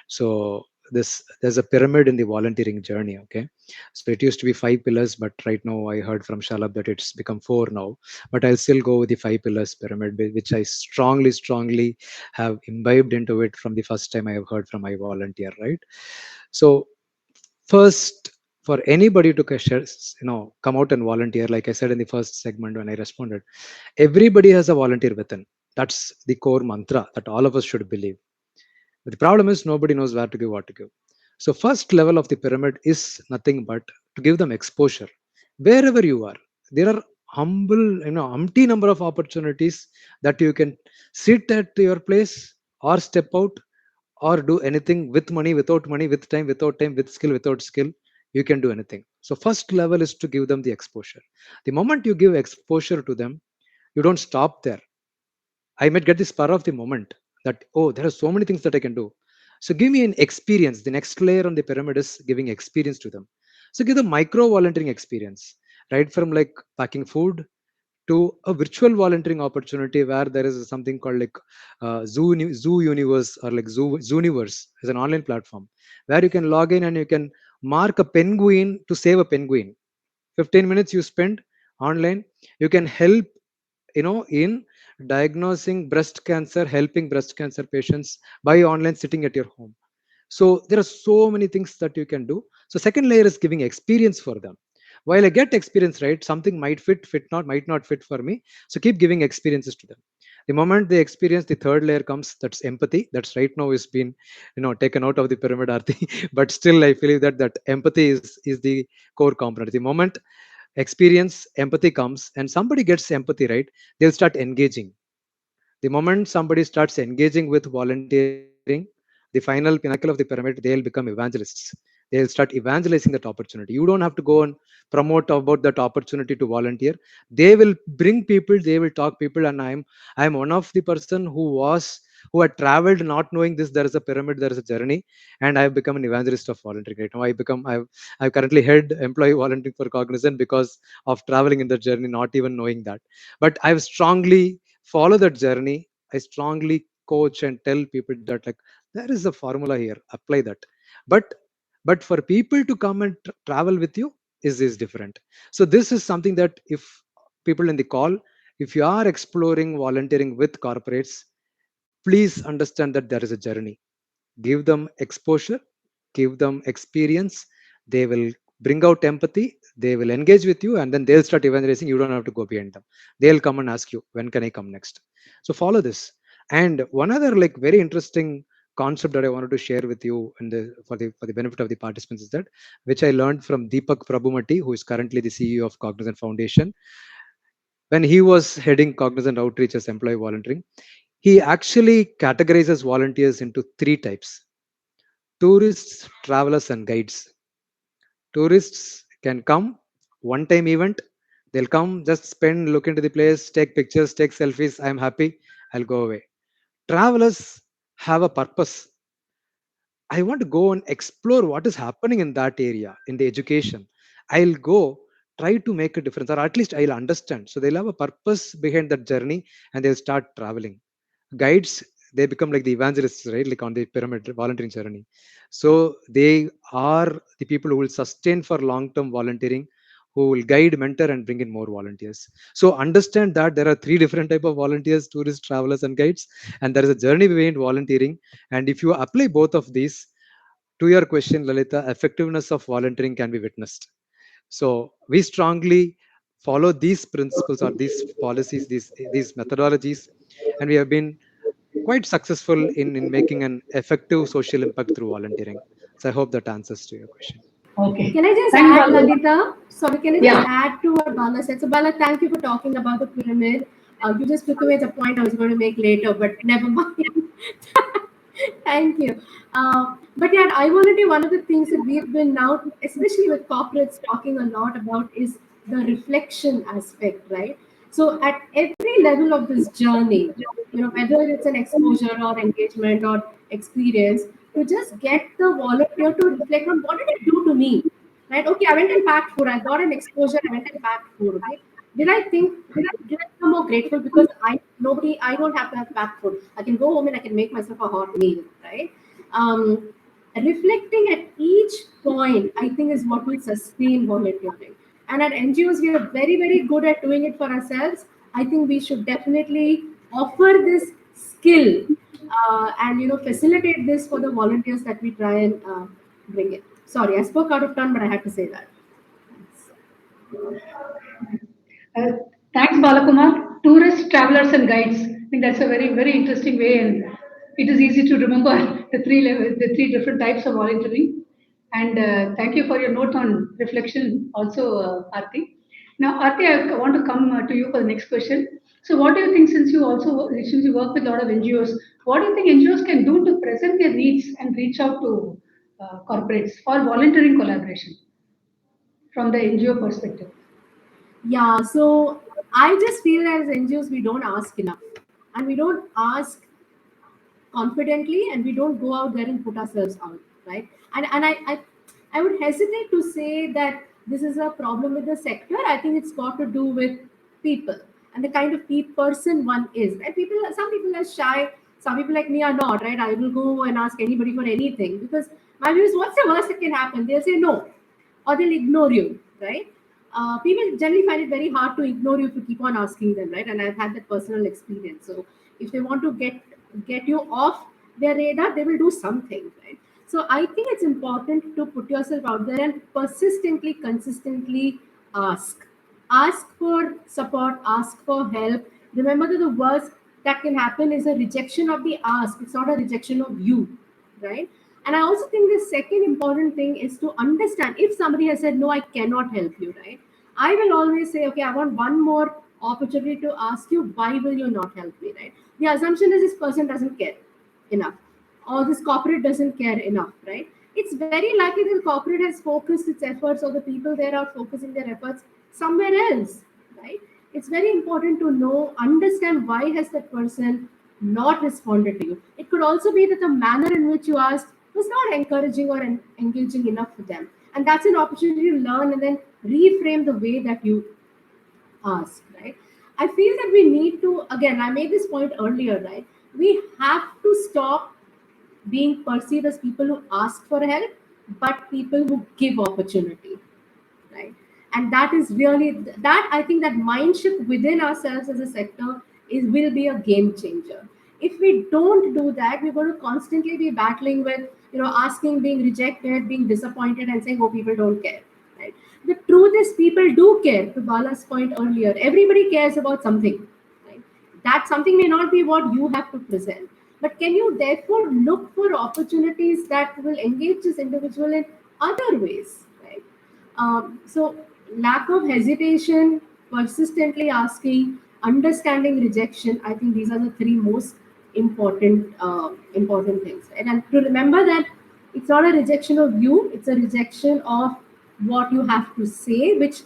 So there's a pyramid in the volunteering journey. Okay, so it used to be 5 pillars, but right now I heard from Shalab that it's become 4 now. But I'll still go with the 5 pillars pyramid, which I strongly have imbibed into it from the first time I have heard from I Volunteer. Right. So first, for anybody to come out and volunteer, like I said in the first segment when I responded, everybody has a volunteer within. That's the core mantra that all of us should believe. But the problem is nobody knows where to give, what to give. So first level of the pyramid is nothing but to give them exposure. Wherever you are, there are umpty number of opportunities that you can sit at your place or step out or do anything with money, with time, without time, with skill, without skill. You can do anything. So first level is to give them the exposure. The moment you give exposure to them, you don't stop there. I might get the spur of the moment that, oh, there are so many things that I can do. So give me an experience. The next layer on the pyramid is giving experience to them. So give them micro volunteering experience, right? From like packing food to a virtual volunteering opportunity where there is something called like Zoo Universe or like Zooniverse is an online platform where you can log in and you can mark a penguin to save a penguin. 15 minutes you spend online, you can help in diagnosing breast cancer, helping breast cancer patients by online sitting at your home. So there are so many things that you can do. So second layer is giving experience for them. While I get experience, right, something might fit not, might not fit for me. So keep giving experiences to them. The moment they experience, the third layer comes. That's empathy. That's right now is been taken out of the pyramid, Arti. But still I believe that empathy is the core component. The moment experience, empathy comes, and somebody gets empathy, right, they'll start engaging. The moment somebody starts engaging with volunteering, the final pinnacle of the pyramid, they'll become evangelists. They'll start evangelizing that opportunity. You don't have to go and promote about that opportunity to volunteer. They will bring people, they will talk people, and I'm one of the person who had traveled not knowing this. There is a pyramid, there is a journey, and I've become an evangelist of volunteering. Right now, I've currently head employee volunteering for Cognizant because of traveling in the journey, not even knowing that. But I've strongly follow that journey. I strongly coach and tell people that like there is a formula here, apply that. But but for people to come and travel with you is different. So this is something that if people in the call, if you are exploring volunteering with corporates, please understand that there is a journey. Give them exposure, give them experience. They will bring out empathy, they will engage with you, and then they'll start evangelizing. You don't have to go behind them. They'll come and ask you, when can I come next? So follow this. And one other like very interesting concept that I wanted to share with you for the benefit of the participants is that, which I learned from Deepak Prabhumati, who is currently the CEO of Cognizant Foundation. When he was heading Cognizant Outreach as employee volunteering, he actually categorizes volunteers into three types: tourists, travelers, and guides. Tourists can come one time event. They'll come, just spend, look into the place, take pictures, take selfies. I'm happy. I'll go away. Travelers have a purpose. I want to go and explore what is happening in that area, in the education. I'll go try to make a difference, or at least I'll understand. So they'll have a purpose behind that journey and they'll start traveling. Guides, they become like the evangelists, right, like on the pyramid volunteering journey. So they are the people who will sustain for long term volunteering, who will guide, mentor, and bring in more volunteers. So understand that there are three different type of volunteers: tourists, travelers, and guides. And there is a journey behind volunteering. And if you apply both of these, to your question, Lalita, effectiveness of volunteering can be witnessed. So we strongly follow these principles or these policies, these methodologies, and we have been quite successful in making an effective social impact through volunteering. So I hope that answers to your question. Okay. Can I just Thanks, add, Balu. Lalita? Sorry, can I just Yeah. add to what Bala said? So, Bala, thank you for talking about the pyramid. You just took away the point I was going to make later, but never mind. Thank you. But yeah, I want to do one of the things that we've been now, especially with corporates, talking a lot about is the reflection aspect, right? So at every level of this journey, whether it's an exposure or engagement or experience, to just get the volunteer to reflect on what did it do to me, right? Okay, I went and packed food. I got an exposure. I went and packed food. Okay, did I think? Did I become more grateful because I don't have to have packed food. I can go home and I can make myself a hot meal, right? Um, Reflecting at each point, I think, is what will sustain volunteering. And at NGOs, we are very, very good at doing it for ourselves. I think we should definitely offer this skill and facilitate this for the volunteers that we try and bring in. Sorry, I spoke out of turn, but I had to say that. Uh, Thanks, Balakumar. Tourists, travelers, and guides. I think that's a very, very interesting way, and it is easy to remember the three different types of volunteering. And thank you for your note on reflection, also, Aarti. Now, Aarti, I want to come to you for the next question. So, what do you think, since you work with a lot of NGOs, what do you think NGOs can do to present their needs and reach out to corporates for volunteering collaboration from the NGO perspective? Yeah, so I just feel as NGOs, we don't ask enough. And we don't ask confidently, and we don't go out there and put ourselves out, right? And I would hesitate to say that this is a problem with the sector. I think it's got to do with people and the kind of person one is, right? Some people are shy, some people like me are not, right? I will go and ask anybody for anything because my view is, what's the worst that can happen? They'll say no, or they'll ignore you, right? People generally find it very hard to ignore you if you keep on asking them, right? And I've had that personal experience. So if they want to get you off their radar, they will do something, right? So I think it's important to put yourself out there and persistently, consistently ask. Ask for support, ask for help. Remember that the worst that can happen is a rejection of the ask. It's not a rejection of you, right? And I also think the second important thing is to understand if somebody has said, no, I cannot help you, right? I will always say, okay, I want one more opportunity to ask you, why will you not help me, right? The assumption is this person doesn't care enough, or this corporate doesn't care enough, right? It's very likely that the corporate has focused its efforts, or the people there are focusing their efforts somewhere else, right? It's very important to know, understand why has that person not responded to you. It could also be that the manner in which you asked was not encouraging or engaging enough for them. And that's an opportunity to learn and then reframe the way that you ask, right? I feel that we need to, again, I made this point earlier, right? We have to stop being perceived as people who ask for help, but people who give opportunity, right? And that is really that I think that mind shift within ourselves as a sector is will be a game changer. If we don't do that, we're going to constantly be battling with asking, being rejected, being disappointed, and saying, oh, people don't care, right? The truth is people do care. To Bala's point earlier, everybody cares about something, right? That something may not be what you have to present, but can you therefore look for opportunities that will engage this individual in other ways, right? So lack of hesitation, persistently asking, understanding rejection. I think these are the three most important things. And to remember that it's not a rejection of you; it's a rejection of what you have to say, which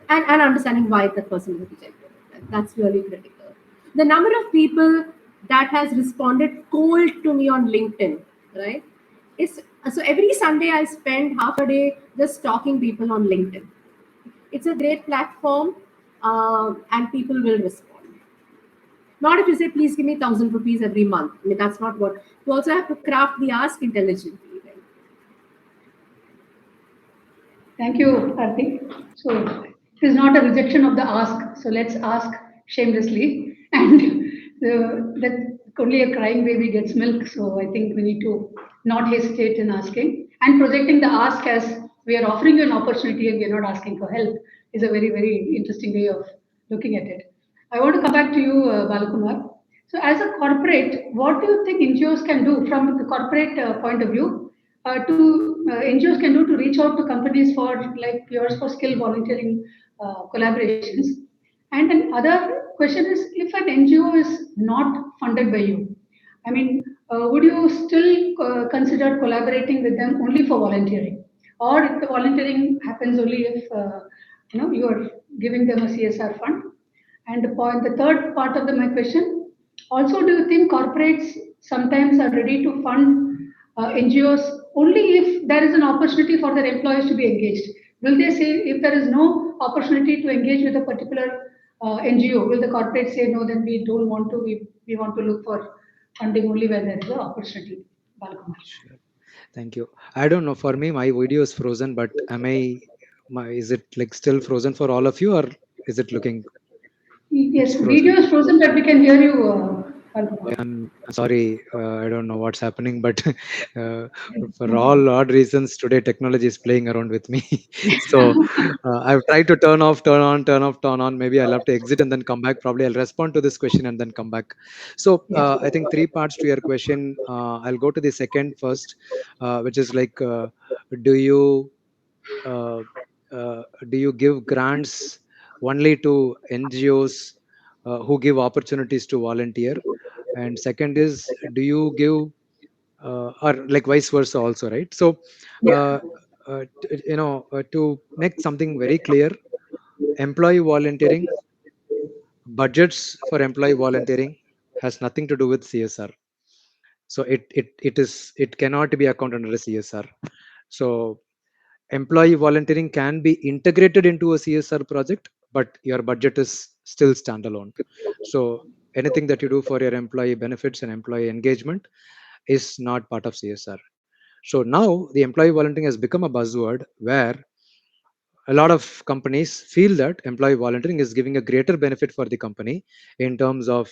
and understanding why that person is rejected. That's really critical. The number of people that has responded cold to me on LinkedIn, right? It's so every Sunday I spend half a day just stalking people on LinkedIn. It's a great platform, and people will respond. Not if you say, please give me 1,000 rupees every month. I mean, that's not what. You also have to craft the ask intelligently. Right? Thank you, Karthik. So it is not a rejection of the ask. So let's ask shamelessly. And that only a crying baby gets milk. So I think we need to not hesitate in asking and projecting the ask as we are offering you an opportunity and we are not asking for help is a very, very interesting way of looking at it. I want to come back to you, Balakumar. So as a corporate, what do you think NGOs can do from the corporate point of view to NGOs can do to reach out to companies for like yours for skill volunteering collaborations? And another question is, if an NGO is not funded by you, I mean, would you still consider collaborating with them only for volunteering, or if the volunteering happens only if you are giving them a CSR fund? And the third part of my question, also, do you think corporates sometimes are ready to fund NGOs only if there is an opportunity for their employees to be engaged? Will they say if there is no opportunity to engage with a particular NGO, will the corporate say no, then we don't want to, we want to look for funding only when there is an opportunity? Balakumar. Sure. Thank you. I don't know. For me, my video is frozen, but is it like still frozen for all of you, or is it looking, it's Yes, frozen? video is frozen, but we can hear you, Balakumar. I'm sorry. I don't know what's happening, but uh, for all odd reasons, today technology is playing around with me. So I've tried to turn off, turn on, turn off, turn on. Maybe I'll have to exit and then come back. Probably I'll respond to this question and then come back. So Yes. I think three parts to your question. I'll go to the second first, which is like, do you uh, do you give grants only to NGOs who give opportunities to volunteer? And second is, do you give or like vice versa also, right? So Yeah. uh, to make something very clear, employee volunteering, budgets for employee volunteering has nothing to do with CSR. So it cannot be accounted under a CSR. So employee volunteering can be integrated into a CSR project, but your budget is still standalone. So anything that you do for your employee benefits and employee engagement is not part of CSR. So now the employee volunteering has become a buzzword where a lot of companies feel that employee volunteering is giving a greater benefit for the company in terms of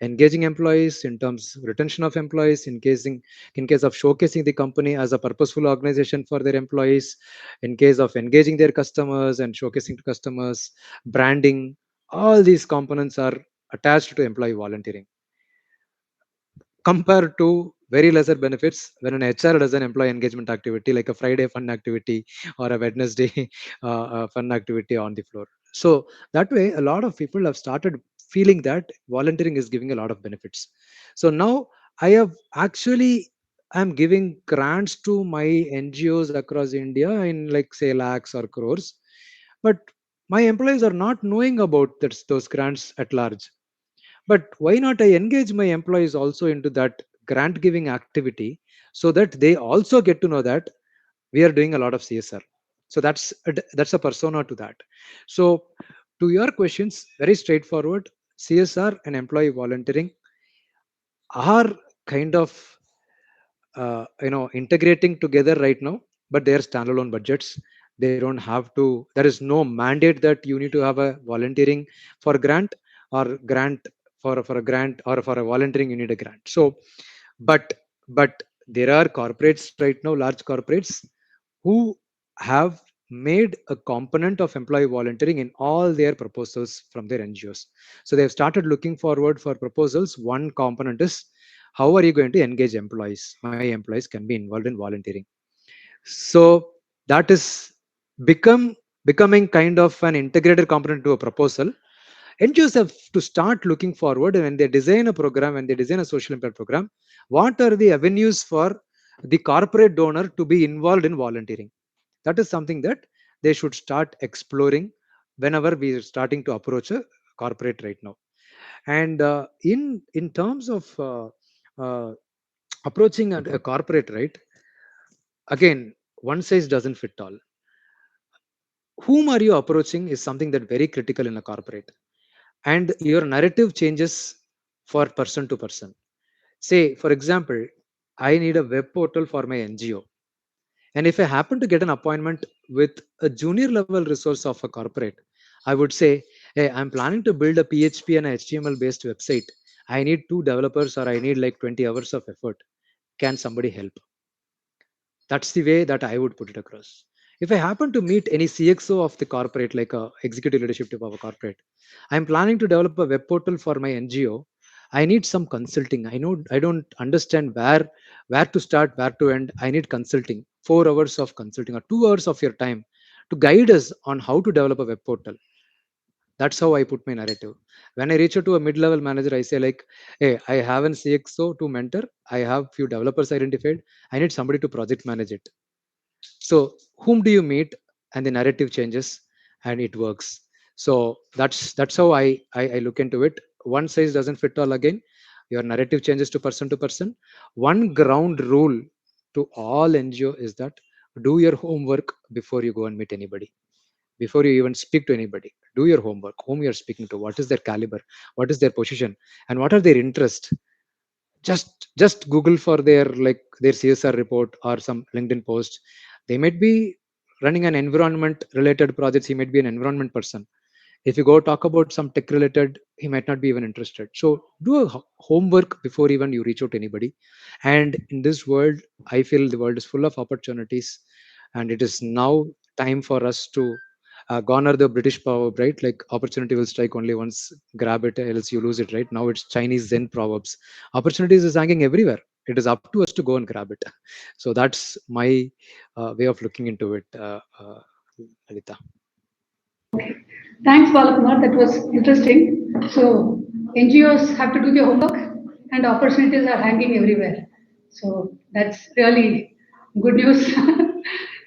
engaging employees, in terms of retention of employees, in case of showcasing the company as a purposeful organization for their employees, in case of engaging their customers and showcasing to customers, branding. All these components are attached to employee volunteering compared to very lesser benefits when an HR does an employee engagement activity like a Friday fun activity or a Wednesday fun activity on the floor. So that way, a lot of people have started feeling that volunteering is giving a lot of benefits. So now I have actually I'm giving grants to my NGOs across India in like say lakhs or crores, but my employees are not knowing about those grants at large. But why not I engage my employees also into that grant giving activity so that they also get to know that we are doing a lot of CSR. So that's a persona to that. So to your questions, very straightforward. CSR and employee volunteering are kind of integrating together right now, but they are standalone budgets. They don't have to, there is no mandate that you need to have a volunteering for grant or grant for a grant, or for a volunteering you need a grant. So but there are corporates right now, large corporates, who have made a component of employee volunteering in all their proposals from their NGOs. So they've started looking forward for proposals. One component is, how are you going to engage employees? My employees can be involved in volunteering. So that is becoming kind of an integrated component to a proposal. NGOs have to start looking forward when they design a program, when they design a social impact program, what are the avenues for the corporate donor to be involved in volunteering? That is something that they should start exploring whenever we are starting to approach a corporate right now. And in terms of uh, approaching a corporate, right? Again, one size doesn't fit all. Whom are you approaching is something that very critical in a corporate, and your narrative changes for person to person. Say for example, I need a web portal for my NGO, and if I happen to get an appointment with a junior level resource of a corporate, I would say, hey, I'm planning to build a PHP and a HTML based website. I need two developers, or I need like 20 hours of effort. Can somebody help? That's the way that I would put it across. If I happen to meet any CXO of the corporate, like a executive leadership of a corporate, I'm planning to develop a web portal for my NGO. I need some consulting. I know I don't understand where to start, where to end. I need consulting, 4 hours of consulting or 2 hours of your time to guide us on how to develop a web portal. That's how I put my narrative. When I reach out to a mid-level manager, I say like, hey, I have an CXO to mentor. I have few developers identified. I need somebody to project manage it. So whom do you meet? And the narrative changes and it works. So that's how I look into it. One size doesn't fit all. Again, your narrative changes to person. One ground rule to all NGO is that do your homework before you go and meet anybody, before you even speak to anybody. Do your homework, whom you're speaking to, what is their caliber, what is their position, and what are their interests. Just Google for their, like, their CSR report or some LinkedIn post. They might be running an environment related projects. He might be an environment person. If you go talk about some tech related, he might not be even interested. So do a homework before even you reach out to anybody. And in this world, I feel the world is full of opportunities, and it is now time for us to gone are the British proverb, right? Like, opportunity will strike only once, grab it else you lose it, right? Now it's Chinese Zen proverbs. Opportunities is hanging everywhere. It is up to us to go and grab it. So that's my way of looking into it, Lalitha. Thanks, Balakumar. That was interesting. So, NGOs have to do their homework, and opportunities are hanging everywhere. So, that's really good news.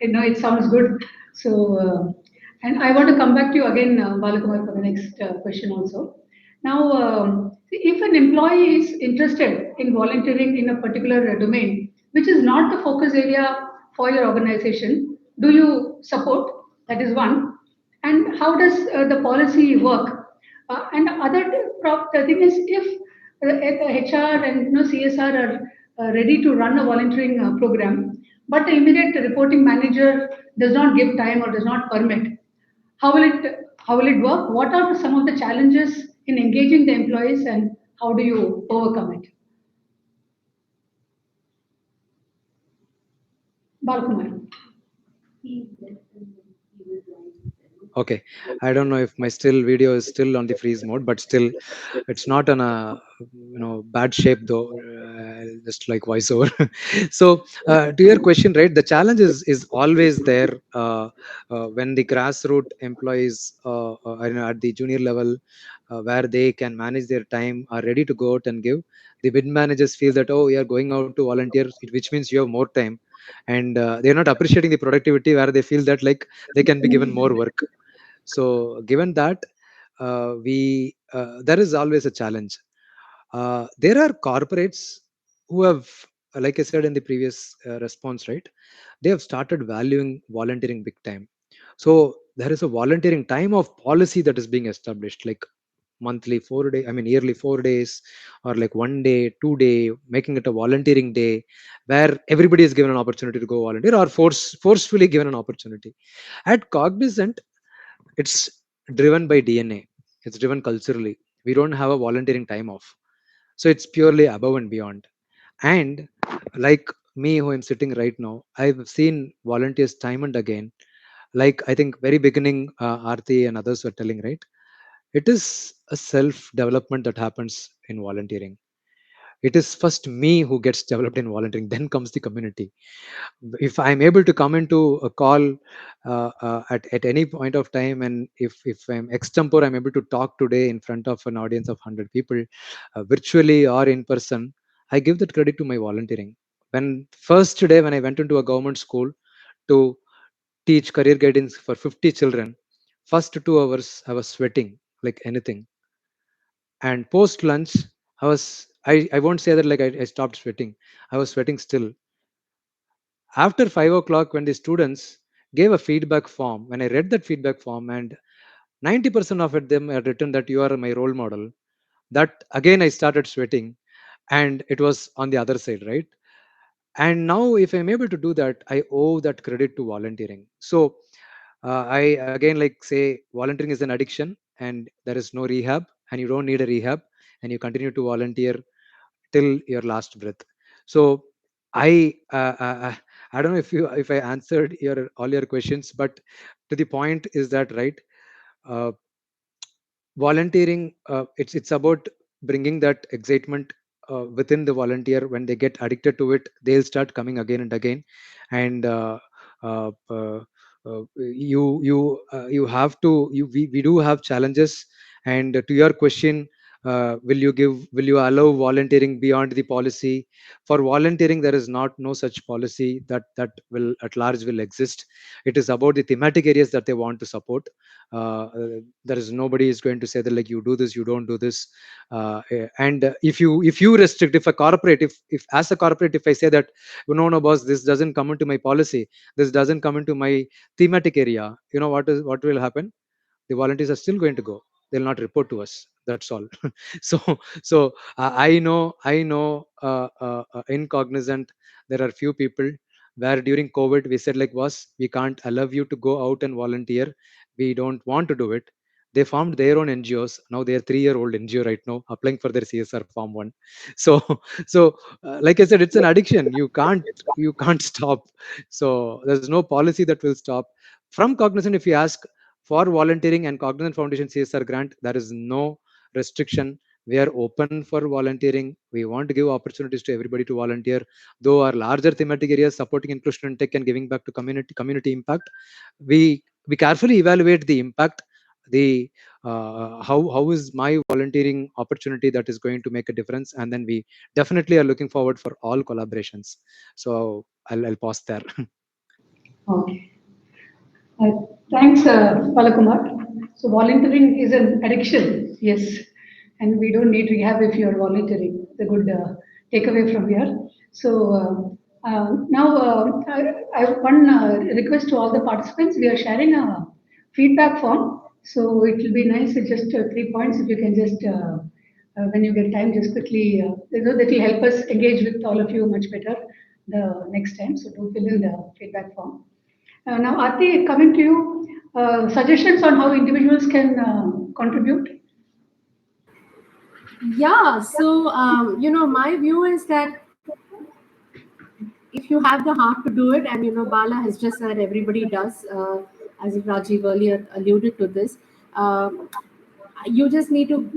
It sounds good. So, and I want to come back to you again, Balakumar, for the next question also. Now, if an employee is interested in volunteering in a particular domain, which is not the focus area for your organization, do you support? That is one. And how does the policy work? And the thing is, if HR and CSR are ready to run a volunteering program, but the immediate reporting manager does not give time or does not permit, how will it work? What are some of the challenges in engaging the employees, and how do you overcome it? Balkumar. Okay, I don't know if my still video is still on the freeze mode, but still, it's not on a bad shape though. Just like voiceover. So to your question, right? The challenge is always there when the grassroots employees, at the junior level, where they can manage their time, are ready to go out and give. The mid managers feel that, oh, you are going out to volunteer, which means you have more time, and they're not appreciating the productivity, where they feel that, like, they can be given more work. So given that, we there is always a challenge. There are corporates who have, like I said in the previous response, right? They have started valuing volunteering big time. So there is a volunteering time of policy that is being established, like monthly 4 day, I mean yearly 4 days, or like 1 day 2 day, making it a volunteering day, where everybody is given an opportunity to go volunteer, or forcefully given an opportunity. At Cognizant, it's driven by DNA. It's driven culturally. We don't have a volunteering time off. So it's purely above and beyond. And like me, who I'm sitting right now, I've seen volunteers time and again. Like, I think very beginning, Aarti and others were telling, right? It is a self development that happens in volunteering. It is first me who gets developed in volunteering, then comes the community. If I'm able to come into a call at any point of time, and if I'm extempore, I'm able to talk today in front of an audience of 100 people, virtually or in person, I give that credit to my volunteering. When first day when I went into a government school to teach career guidance for 50 children, first 2 hours I was sweating like anything, and post lunch I won't say that, like, I stopped sweating. I was sweating still. After 5 o'clock, when the students gave a feedback form, when I read that feedback form, and 90% of it, them had written that you are my role model, that again I started sweating, and it was on the other side, right? And now, if I'm able to do that, I owe that credit to volunteering. So I again, like, say, volunteering is an addiction, and there is no rehab, and you don't need a rehab, and you continue to volunteer till your last breath. So I don't know if I answered your all your questions, but to the point is that, right, uh, volunteering, it's about bringing that excitement within the volunteer. When they get addicted to it, they'll start coming again and again. And uh, uh, you have to, we do have challenges. And to your question, Will you allow volunteering beyond the policy? For volunteering, there is no such policy that will at large will exist. It is about the thematic areas that they want to support. There is nobody is going to say that like you do this, you don't do this. And if you restrict, if a corporate, if as a corporate, if I say that, no boss, this doesn't come into my policy, this doesn't come into my thematic area, what will happen? The volunteers are still going to go. They'll not report to us. That's all. so I know in cognizant there are few people where during COVID we said like, boss, we can't allow you to go out and volunteer, we don't want to do it. They formed their own NGOs. Now they are 3-year-old NGO right now applying for their CSR form 1. So like I said, it's an addiction. You can't stop. So there's no policy that will stop. From cognizant, if you ask, for volunteering and Cognizant Foundation CSR grant, there is no restriction. We are open for volunteering. We want to give opportunities to everybody to volunteer. Though our larger thematic areas supporting inclusion and tech and giving back to community impact, we carefully evaluate the impact. The how is my volunteering opportunity that is going to make a difference, and then we definitely are looking forward for all collaborations. So I'll pause there. Okay. Uh, Thanks, Palakumar. So volunteering is an addiction, yes, and we don't need rehab if you're volunteering. It's a good takeaway from here. So now I have one request to all the participants. We are sharing a feedback form, so it will be nice with just 3 points if you can just when you get time, just quickly. That will help us engage with all of you much better the next time. So do fill in the feedback form. Now, Aarti, coming to you, suggestions on how individuals can contribute? Yeah, so my view is that if you have the heart to do it, and Bala has just said everybody does, as Rajiv earlier alluded to this, you just need to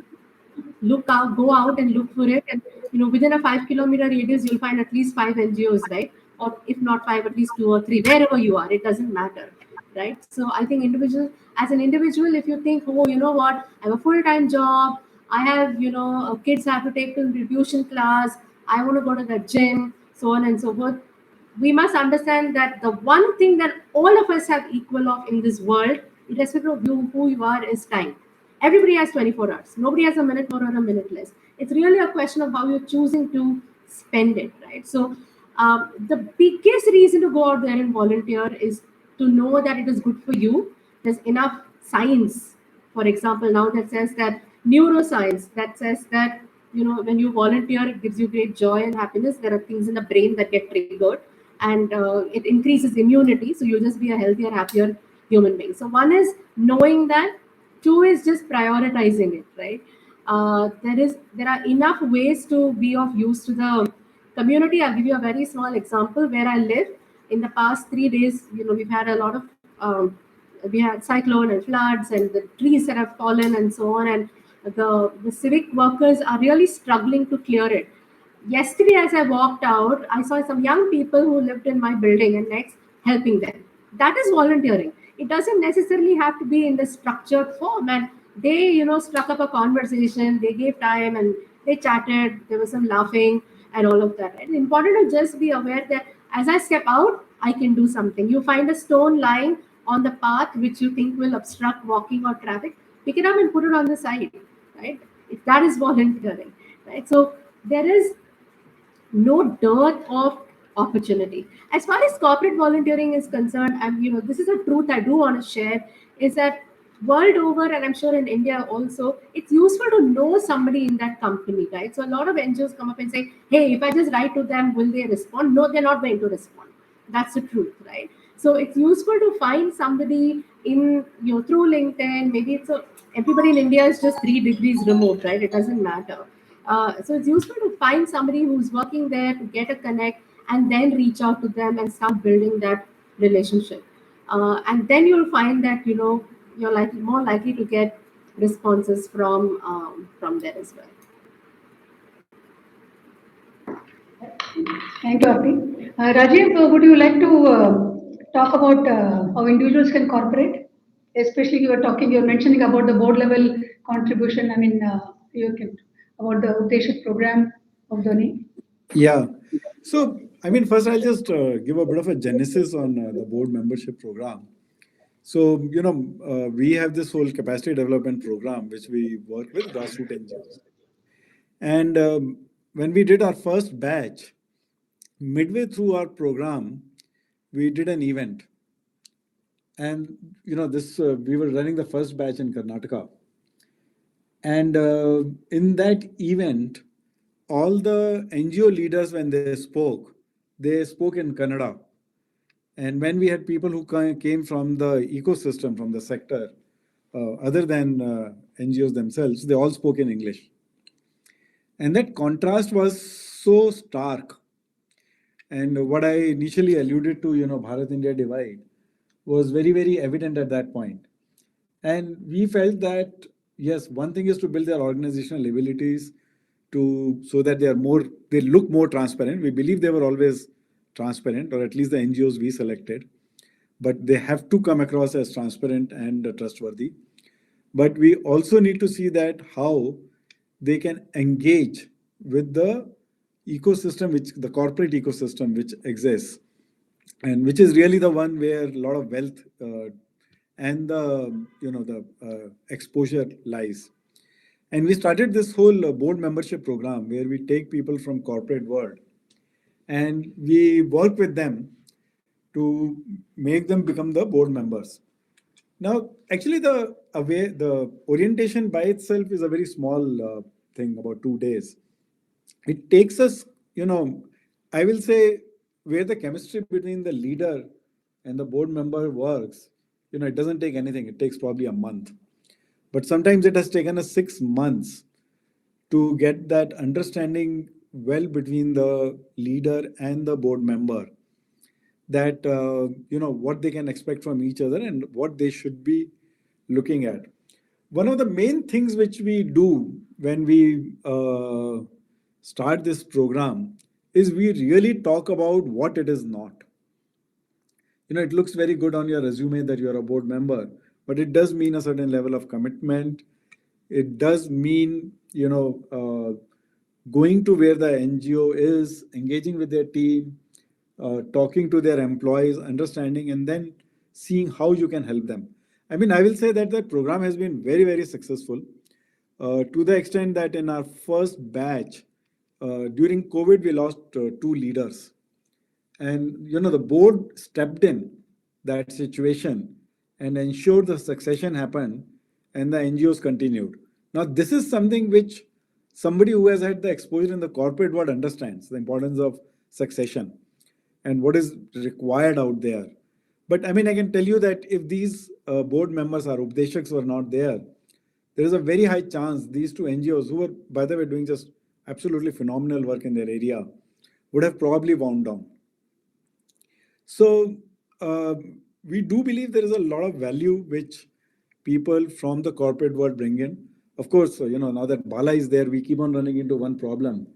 go out and look for it, and within a 5 kilometer radius, you'll find at least 5 NGOs, right? Or if not five, at least two or three, wherever you are, it doesn't matter, right? So I think as an individual, if you think, oh, you know what, I have a full-time job, I have, kids I have to take to the tuition class, I want to go to the gym, so on and so forth. We must understand that the one thing that all of us have equal of in this world, irrespective of who you are, is time. Everybody has 24 hours. Nobody has a minute more or a minute less. It's really a question of how you're choosing to spend it, right? So the biggest reason to go out there and volunteer is to know that it is good for you. There's enough science, for example, now that says that neuroscience that says that when you volunteer, it gives you great joy and happiness. There are things in the brain that get triggered, and it increases immunity. So you'll just be a healthier, happier human being. So one is knowing that. Two is just prioritizing it, right? There are enough ways to be of use to the community. I'll give you a very small example where I live. In the past 3 days, we've had a lot of we had cyclone and floods and the trees that have fallen and so on, and the civic workers are really struggling to clear it. Yesterday, as I walked out, I saw some young people who lived in my building and next helping them. That is volunteering. It doesn't necessarily have to be in the structured form. And they, struck up a conversation, they gave time and they chatted, there was some laughing and all of that. Right? It's important to just be aware that as I step out, I can do something. You find a stone lying on the path which you think will obstruct walking or traffic, pick it up and put it on the side, right? If that is volunteering, right? So there is no dearth of opportunity. As far as corporate volunteering is concerned, this is a truth I do want to share, is that world over, and I'm sure in India also, it's useful to know somebody in that company, right? So a lot of NGOs come up and say, hey, if I just write to them, will they respond? No, they're not going to respond. That's the truth, right? So it's useful to find somebody in through LinkedIn. Maybe everybody in India is just 3 degrees removed, right? It doesn't matter. So it's useful to find somebody who's working there to get a connect and then reach out to them and start building that relationship. And then you'll find that you're more likely to get responses from there as well. Thank you, Aarti. Rajiv, would you like to talk about how individuals can cooperate? Especially you were mentioning about the board level contribution. I mean, you can about the Uddeshit program of Dhoni. Yeah. So, I mean, first I'll just give a bit of a genesis on the board membership program. So, we have this whole capacity development program which we work with grassroots NGOs. And when we did our first batch, midway through our program, we did an event. And, this we were running the first batch in Karnataka. And in that event, all the NGO leaders, when they spoke in Kannada. And when we had people who came from the ecosystem, from the sector, other than NGOs themselves, they all spoke in English. And that contrast was so stark. And what I initially alluded to, Bharat India divide, was very, very evident at that point. And we felt that, yes, one thing is to build their organizational abilities so that they look more transparent. We believe they were always transparent, or at least the NGOs we selected, but they have to come across as transparent and trustworthy. But we also need to see that how they can engage with the the corporate ecosystem which exists, and which is really the one where a lot of wealth and the exposure lies. And we started this whole board membership program where we take people from corporate world and we work with them to make them become the board members. Now, actually, the orientation by itself is a very small thing, about 2 days. It takes us, I will say, where the chemistry between the leader and the board member works, it doesn't take anything. It takes probably a month. But sometimes it has taken us 6 months to get that understanding well between the leader and the board member, that what they can expect from each other and what they should be looking at. One of the main things which we do when we start this program is we really talk about what it is not. It looks very good on your resume that you're a board member, but it does mean a certain level of commitment. It does mean, going to where the NGO is, engaging with their team, talking to their employees, understanding, and then seeing how you can help them. I mean, I will say that the program has been very, very successful, to the extent that in our first batch, during COVID, we lost two leaders. And the board stepped in that situation and ensured the succession happened and the NGOs continued. Now, this is something which somebody who has had the exposure in the corporate world understands, the importance of succession and what is required out there. But I mean, I can tell you that if these board members or Updeshaks were not there is a very high chance these two NGOs, who were, by the way, doing just absolutely phenomenal work in their area, would have probably wound down. So we do believe there is a lot of value which people from the corporate world bring in. Of course, now that Bala is there, we keep on running into one problem,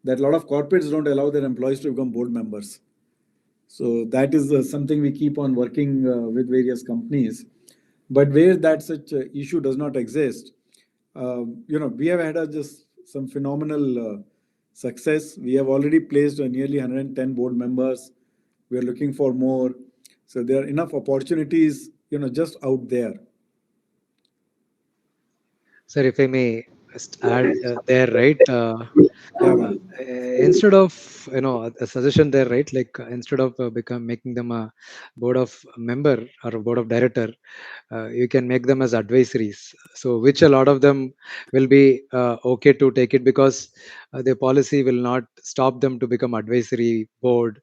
that a lot of corporates don't allow their employees to become board members. So that is something we keep on working with various companies. But where that such issue does not exist, we have had just some phenomenal success. We have already placed nearly 110 board members. We are looking for more. So there are enough opportunities, just out there. Sir, if I may just add there, right? Yeah, Instead of a suggestion there, right? Like instead of making them a board of member or a board of director, you can make them as advisories, so which a lot of them will be okay to take it, because the policy will not stop them to become advisory board,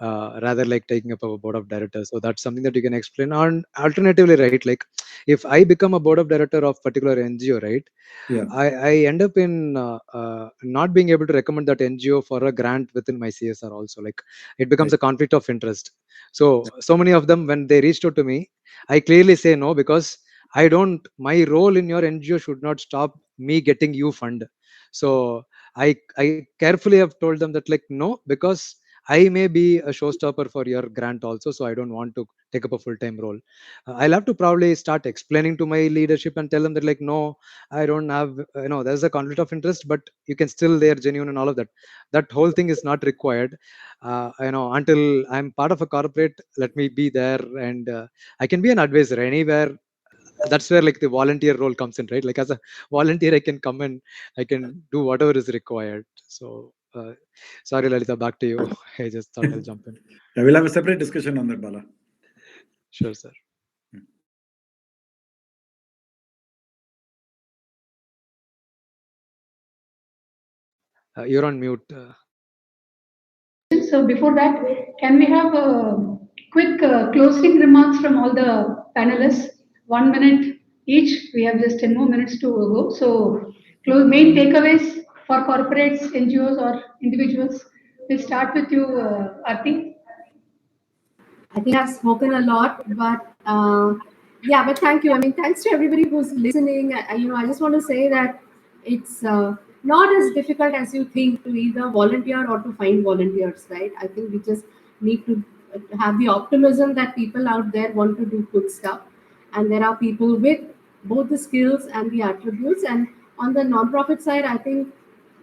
rather like taking up a board of directors. So that's something that you can explain. And alternatively, right, like if I become a board of director of particular NGO, right, yeah, I end up in not being able to recommend that NGO for a grant within my CSR also. Like it becomes right, a conflict of interest. So many of them, when they reached out to me, I clearly say no, because I don't, my role in your NGO should not stop me getting you fund. So I carefully have told them that, like, no, because I may be a showstopper for your grant also, so I don't want to take up a full-time role. I'll have to probably start explaining to my leadership and tell them that, like, no, I don't have, there's a conflict of interest, but you can still, they're genuine and all of that. That whole thing is not required. Until I'm part of a corporate, let me be there, and I can be an advisor anywhere. That's where like the volunteer role comes in, right? Like as a volunteer, I can come and I can do whatever is required. So sorry, Lalita, back to you. I just thought I'll jump in. Yeah, we'll have a separate discussion on that, Bala. Sure, sir. You're on mute. So before that, can we have quick closing remarks from all the panelists? 1 minute each. We have just 10 more minutes to go. So main takeaways for corporates, NGOs or individuals. We'll start with you, Aarti. I think I've spoken a lot, but yeah, but thank you. I mean, thanks to everybody who's listening. I just want to say that it's not as difficult as you think to either volunteer or to find volunteers, right? I think we just need to have the optimism that people out there want to do good stuff, and there are people with both the skills and the attributes. And on the nonprofit side, I think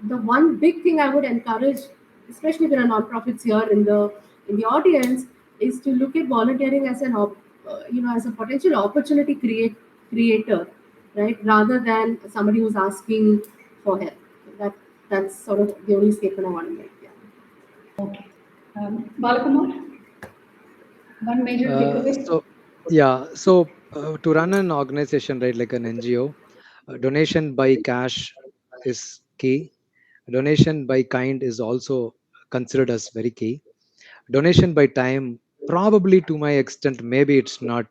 the one big thing I would encourage, especially with the nonprofits here in the audience, is to look at volunteering as as a potential opportunity creator, right? Rather than somebody who's asking for help. That that's sort of the only statement I want to make. Yeah. Okay. Balakumar, one major takeaway. So to run an organization, right, like an NGO, donation by cash is key. Donation by kind is also considered as very key. Donation by time, probably to my extent, maybe it's not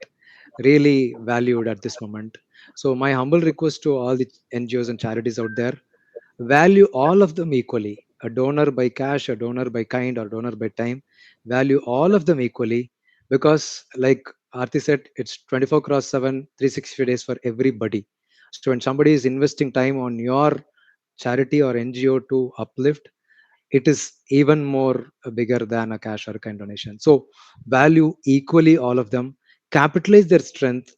really valued at this moment. So my humble request to all the NGOs and charities out there: value all of them equally. A donor by cash, a donor by kind, or donor by time, value all of them equally, because like Arti said, it's 24 cross 7, 360 days for everybody. So when somebody is investing time on your charity or NGO to uplift, it is even more bigger than a cash or kind donation. So value equally all of them, capitalize their strength,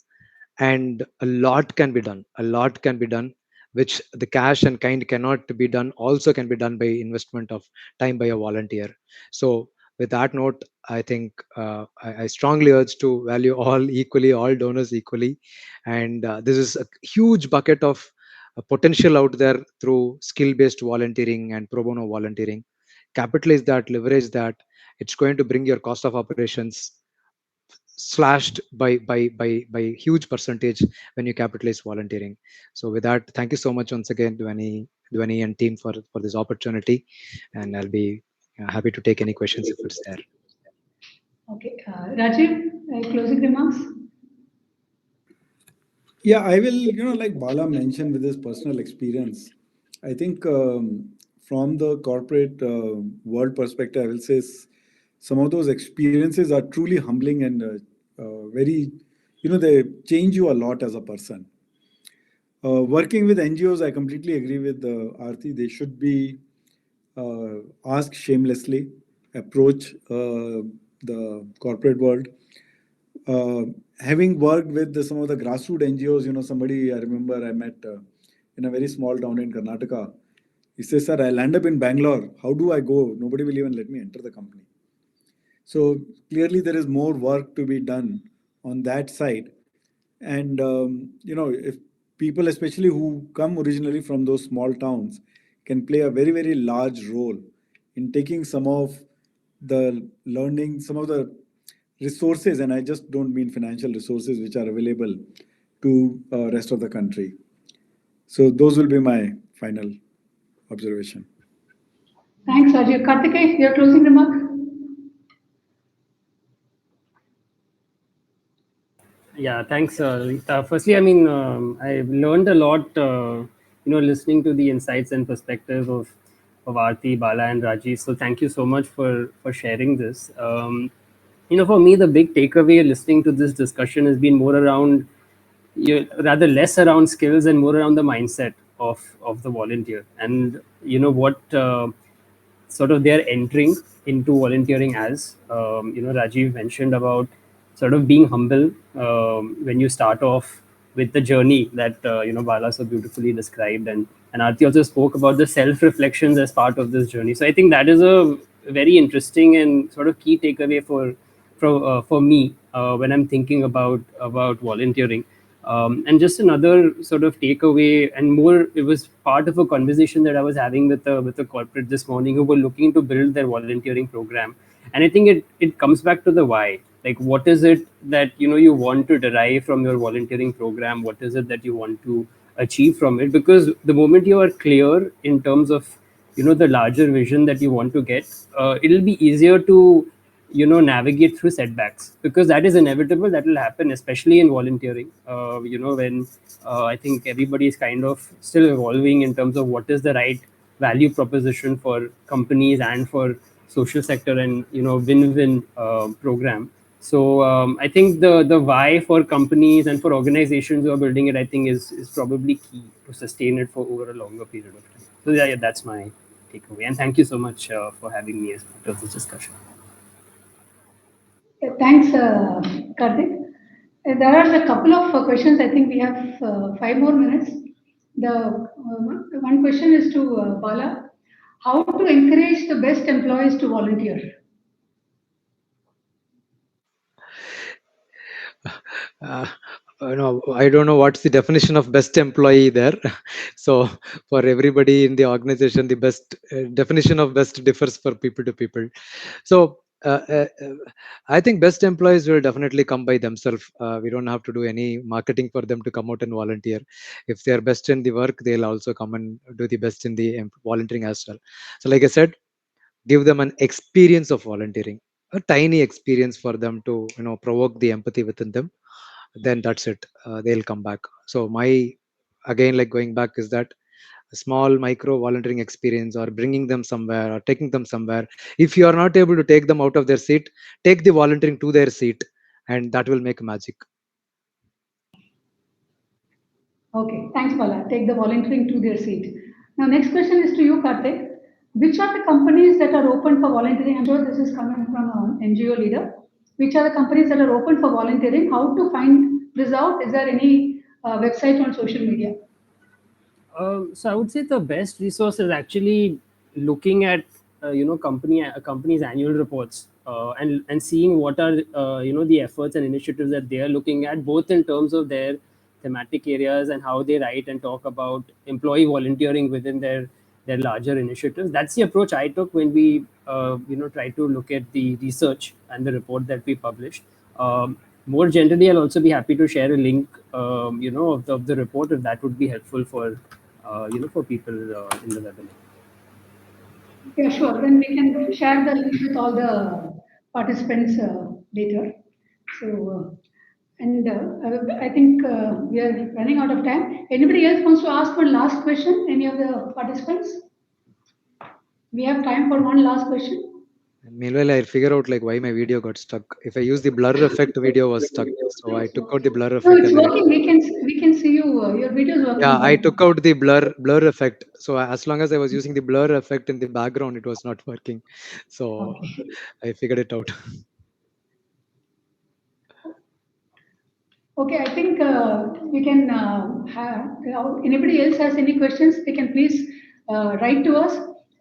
and a lot can be done. A lot can be done, which the cash and kind cannot be done, also can be done by investment of time by a volunteer. So with that note, I think I strongly urge to value all equally, all donors equally. And this is a huge bucket of potential out there through skill based volunteering and pro bono volunteering. Capitalize that, leverage that. It's going to bring your cost of operations slashed by huge percentage when you capitalize volunteering. So with that, thank you so much once again, Dwani and team, for this opportunity, and I'll be happy to take any questions if it's there. Okay. Rajiv, closing remarks. Yeah, I will, like Bala mentioned with his personal experience, I think from the corporate world perspective, I will say some of those experiences are truly humbling and very, they change you a lot as a person. Working with NGOs, I completely agree with Aarti. They should be asked shamelessly, approach the corporate world. uh, Having worked with some of the grassroots NGOs, somebody I remember I met in a very small town in Karnataka. He says, "Sir, I'll end up in Bangalore. How do I go? Nobody will even let me enter the company." So clearly, there is more work to be done on that side. And if people, especially who come originally from those small towns, can play a very, very large role in taking some of the learning, some of the resources, and I just don't mean financial resources, which are available to rest of the country. So those will be my final observation. Thanks, Rajiv. Karthikeya, your closing remark. Yeah, thanks, Rita. Firstly, I mean, I've learned a lot, listening to the insights and perspective of Aarti, Bala, and Raji. So thank you so much for sharing this. For me, the big takeaway listening to this discussion has been more around, rather less around skills and more around the mindset of the volunteer. And what sort of they're entering into volunteering as. Rajiv mentioned about sort of being humble when you start off with the journey that Bala so beautifully described, and Aarti also spoke about the self reflections as part of this journey. So I think that is a very interesting and sort of key takeaway for me when I'm thinking about volunteering. And just another sort of takeaway, and more, it was part of a conversation that I was having with a corporate this morning who were looking to build their volunteering program. And I think it comes back to the why. Like, what is it that you want to derive from your volunteering program? What is it that you want to achieve from it? Because the moment you are clear in terms of the larger vision that you want to get, it'll be easier to navigate through setbacks, because that is inevitable, that will happen, especially in volunteering, when I think everybody is kind of still evolving in terms of what is the right value proposition for companies and for social sector, and win-win program. So I think the why for companies and for organizations who are building it, I think is probably key to sustain it for over a longer period of time. So yeah, that's my takeaway, and thank you so much for having me as part of this discussion. Thanks, Karthik. There are a couple of questions. I think we have 5 more minutes. The one question is to Bala. How to encourage the best employees to volunteer? uh, I don't know what's the definition of best employee there. So for everybody in the organization, the best definition of best differs for people to people. So I think best employees will definitely come by themselves. We don't have to do any marketing for them to come out and volunteer. If they are best in the work, they'll also come and do the best in the volunteering as well. So like I said, give them an experience of volunteering, a tiny experience for them to provoke the empathy within them. Then that's it. They'll come back. So my, again, like going back, is that a small micro volunteering experience, or bringing them somewhere or taking them somewhere. If you are not able to take them out of their seat, take the volunteering to their seat, and that will make magic. Okay, thanks, Bala. Take the volunteering to their seat. Now, next question is to you, Karthik. Which are the companies that are open for volunteering? I'm sure this is coming from an NGO leader. Which are the companies that are open for volunteering? How to find this out? Is there any website on social media? So I would say the best resource is actually looking at companies' annual reports, and seeing what are the efforts and initiatives that they are looking at, both in terms of their thematic areas and how they write and talk about employee volunteering within their larger initiatives. That's the approach I took when we try to look at the research and the report that we published. More generally, I'll also be happy to share a link of the report, if that would be helpful for people in the webinar. Yeah, sure. Then we can share the link with all the participants later. So, and I think we are running out of time. Anybody else wants to ask one last question? Any of the participants? We have time for one last question. And meanwhile, I figure out like why my video got stuck. If I use the blur effect, video was stuck. So I took out the blur No, effect it's and then working. We can see you. Your video is yeah, working I fine. took out the blur effect. So as long as I was using the blur effect in the background, it was not working. So Okay. I figured it out. Okay, I think we can have, anybody else has any questions, they can please write to us,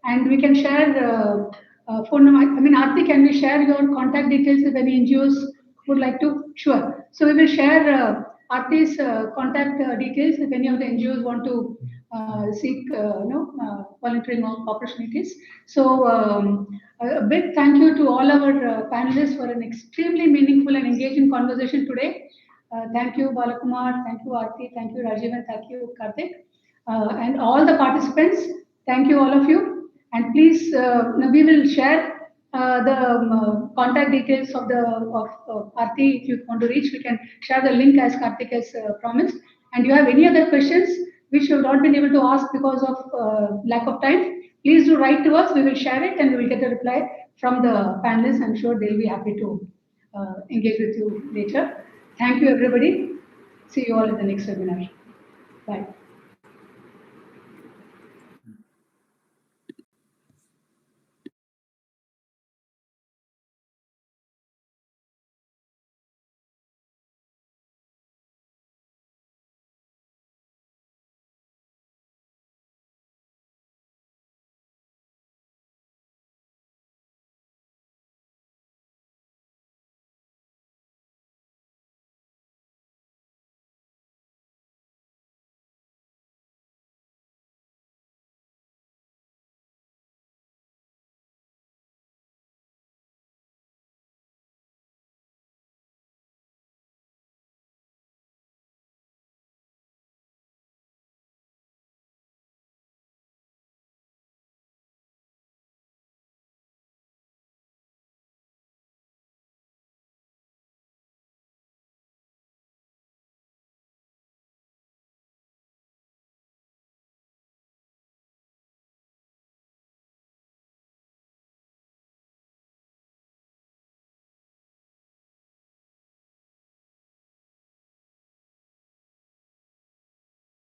and we can share phone number. I mean, Aarti, can we share your contact details if any NGOs would like to? Sure. So we will share Aarti's contact details if any of the NGOs want to seek volunteering opportunities. So a big thank you to all our panelists for an extremely meaningful and engaging conversation today. Thank you, Balakumar. Thank you, Aarti. Thank you, Rajiv. And thank you, Karthik. And all the participants, thank you, all of you. And please, now we will share the contact details of Aarti. If you want to reach, we can share the link as Karthik has promised. And you have any other questions which you have not been able to ask because of lack of time, please do write to us. We will share it and we will get a reply from the panelists. I'm sure they'll be happy to engage with you later. Thank you, everybody. See you all in the next webinar. Bye.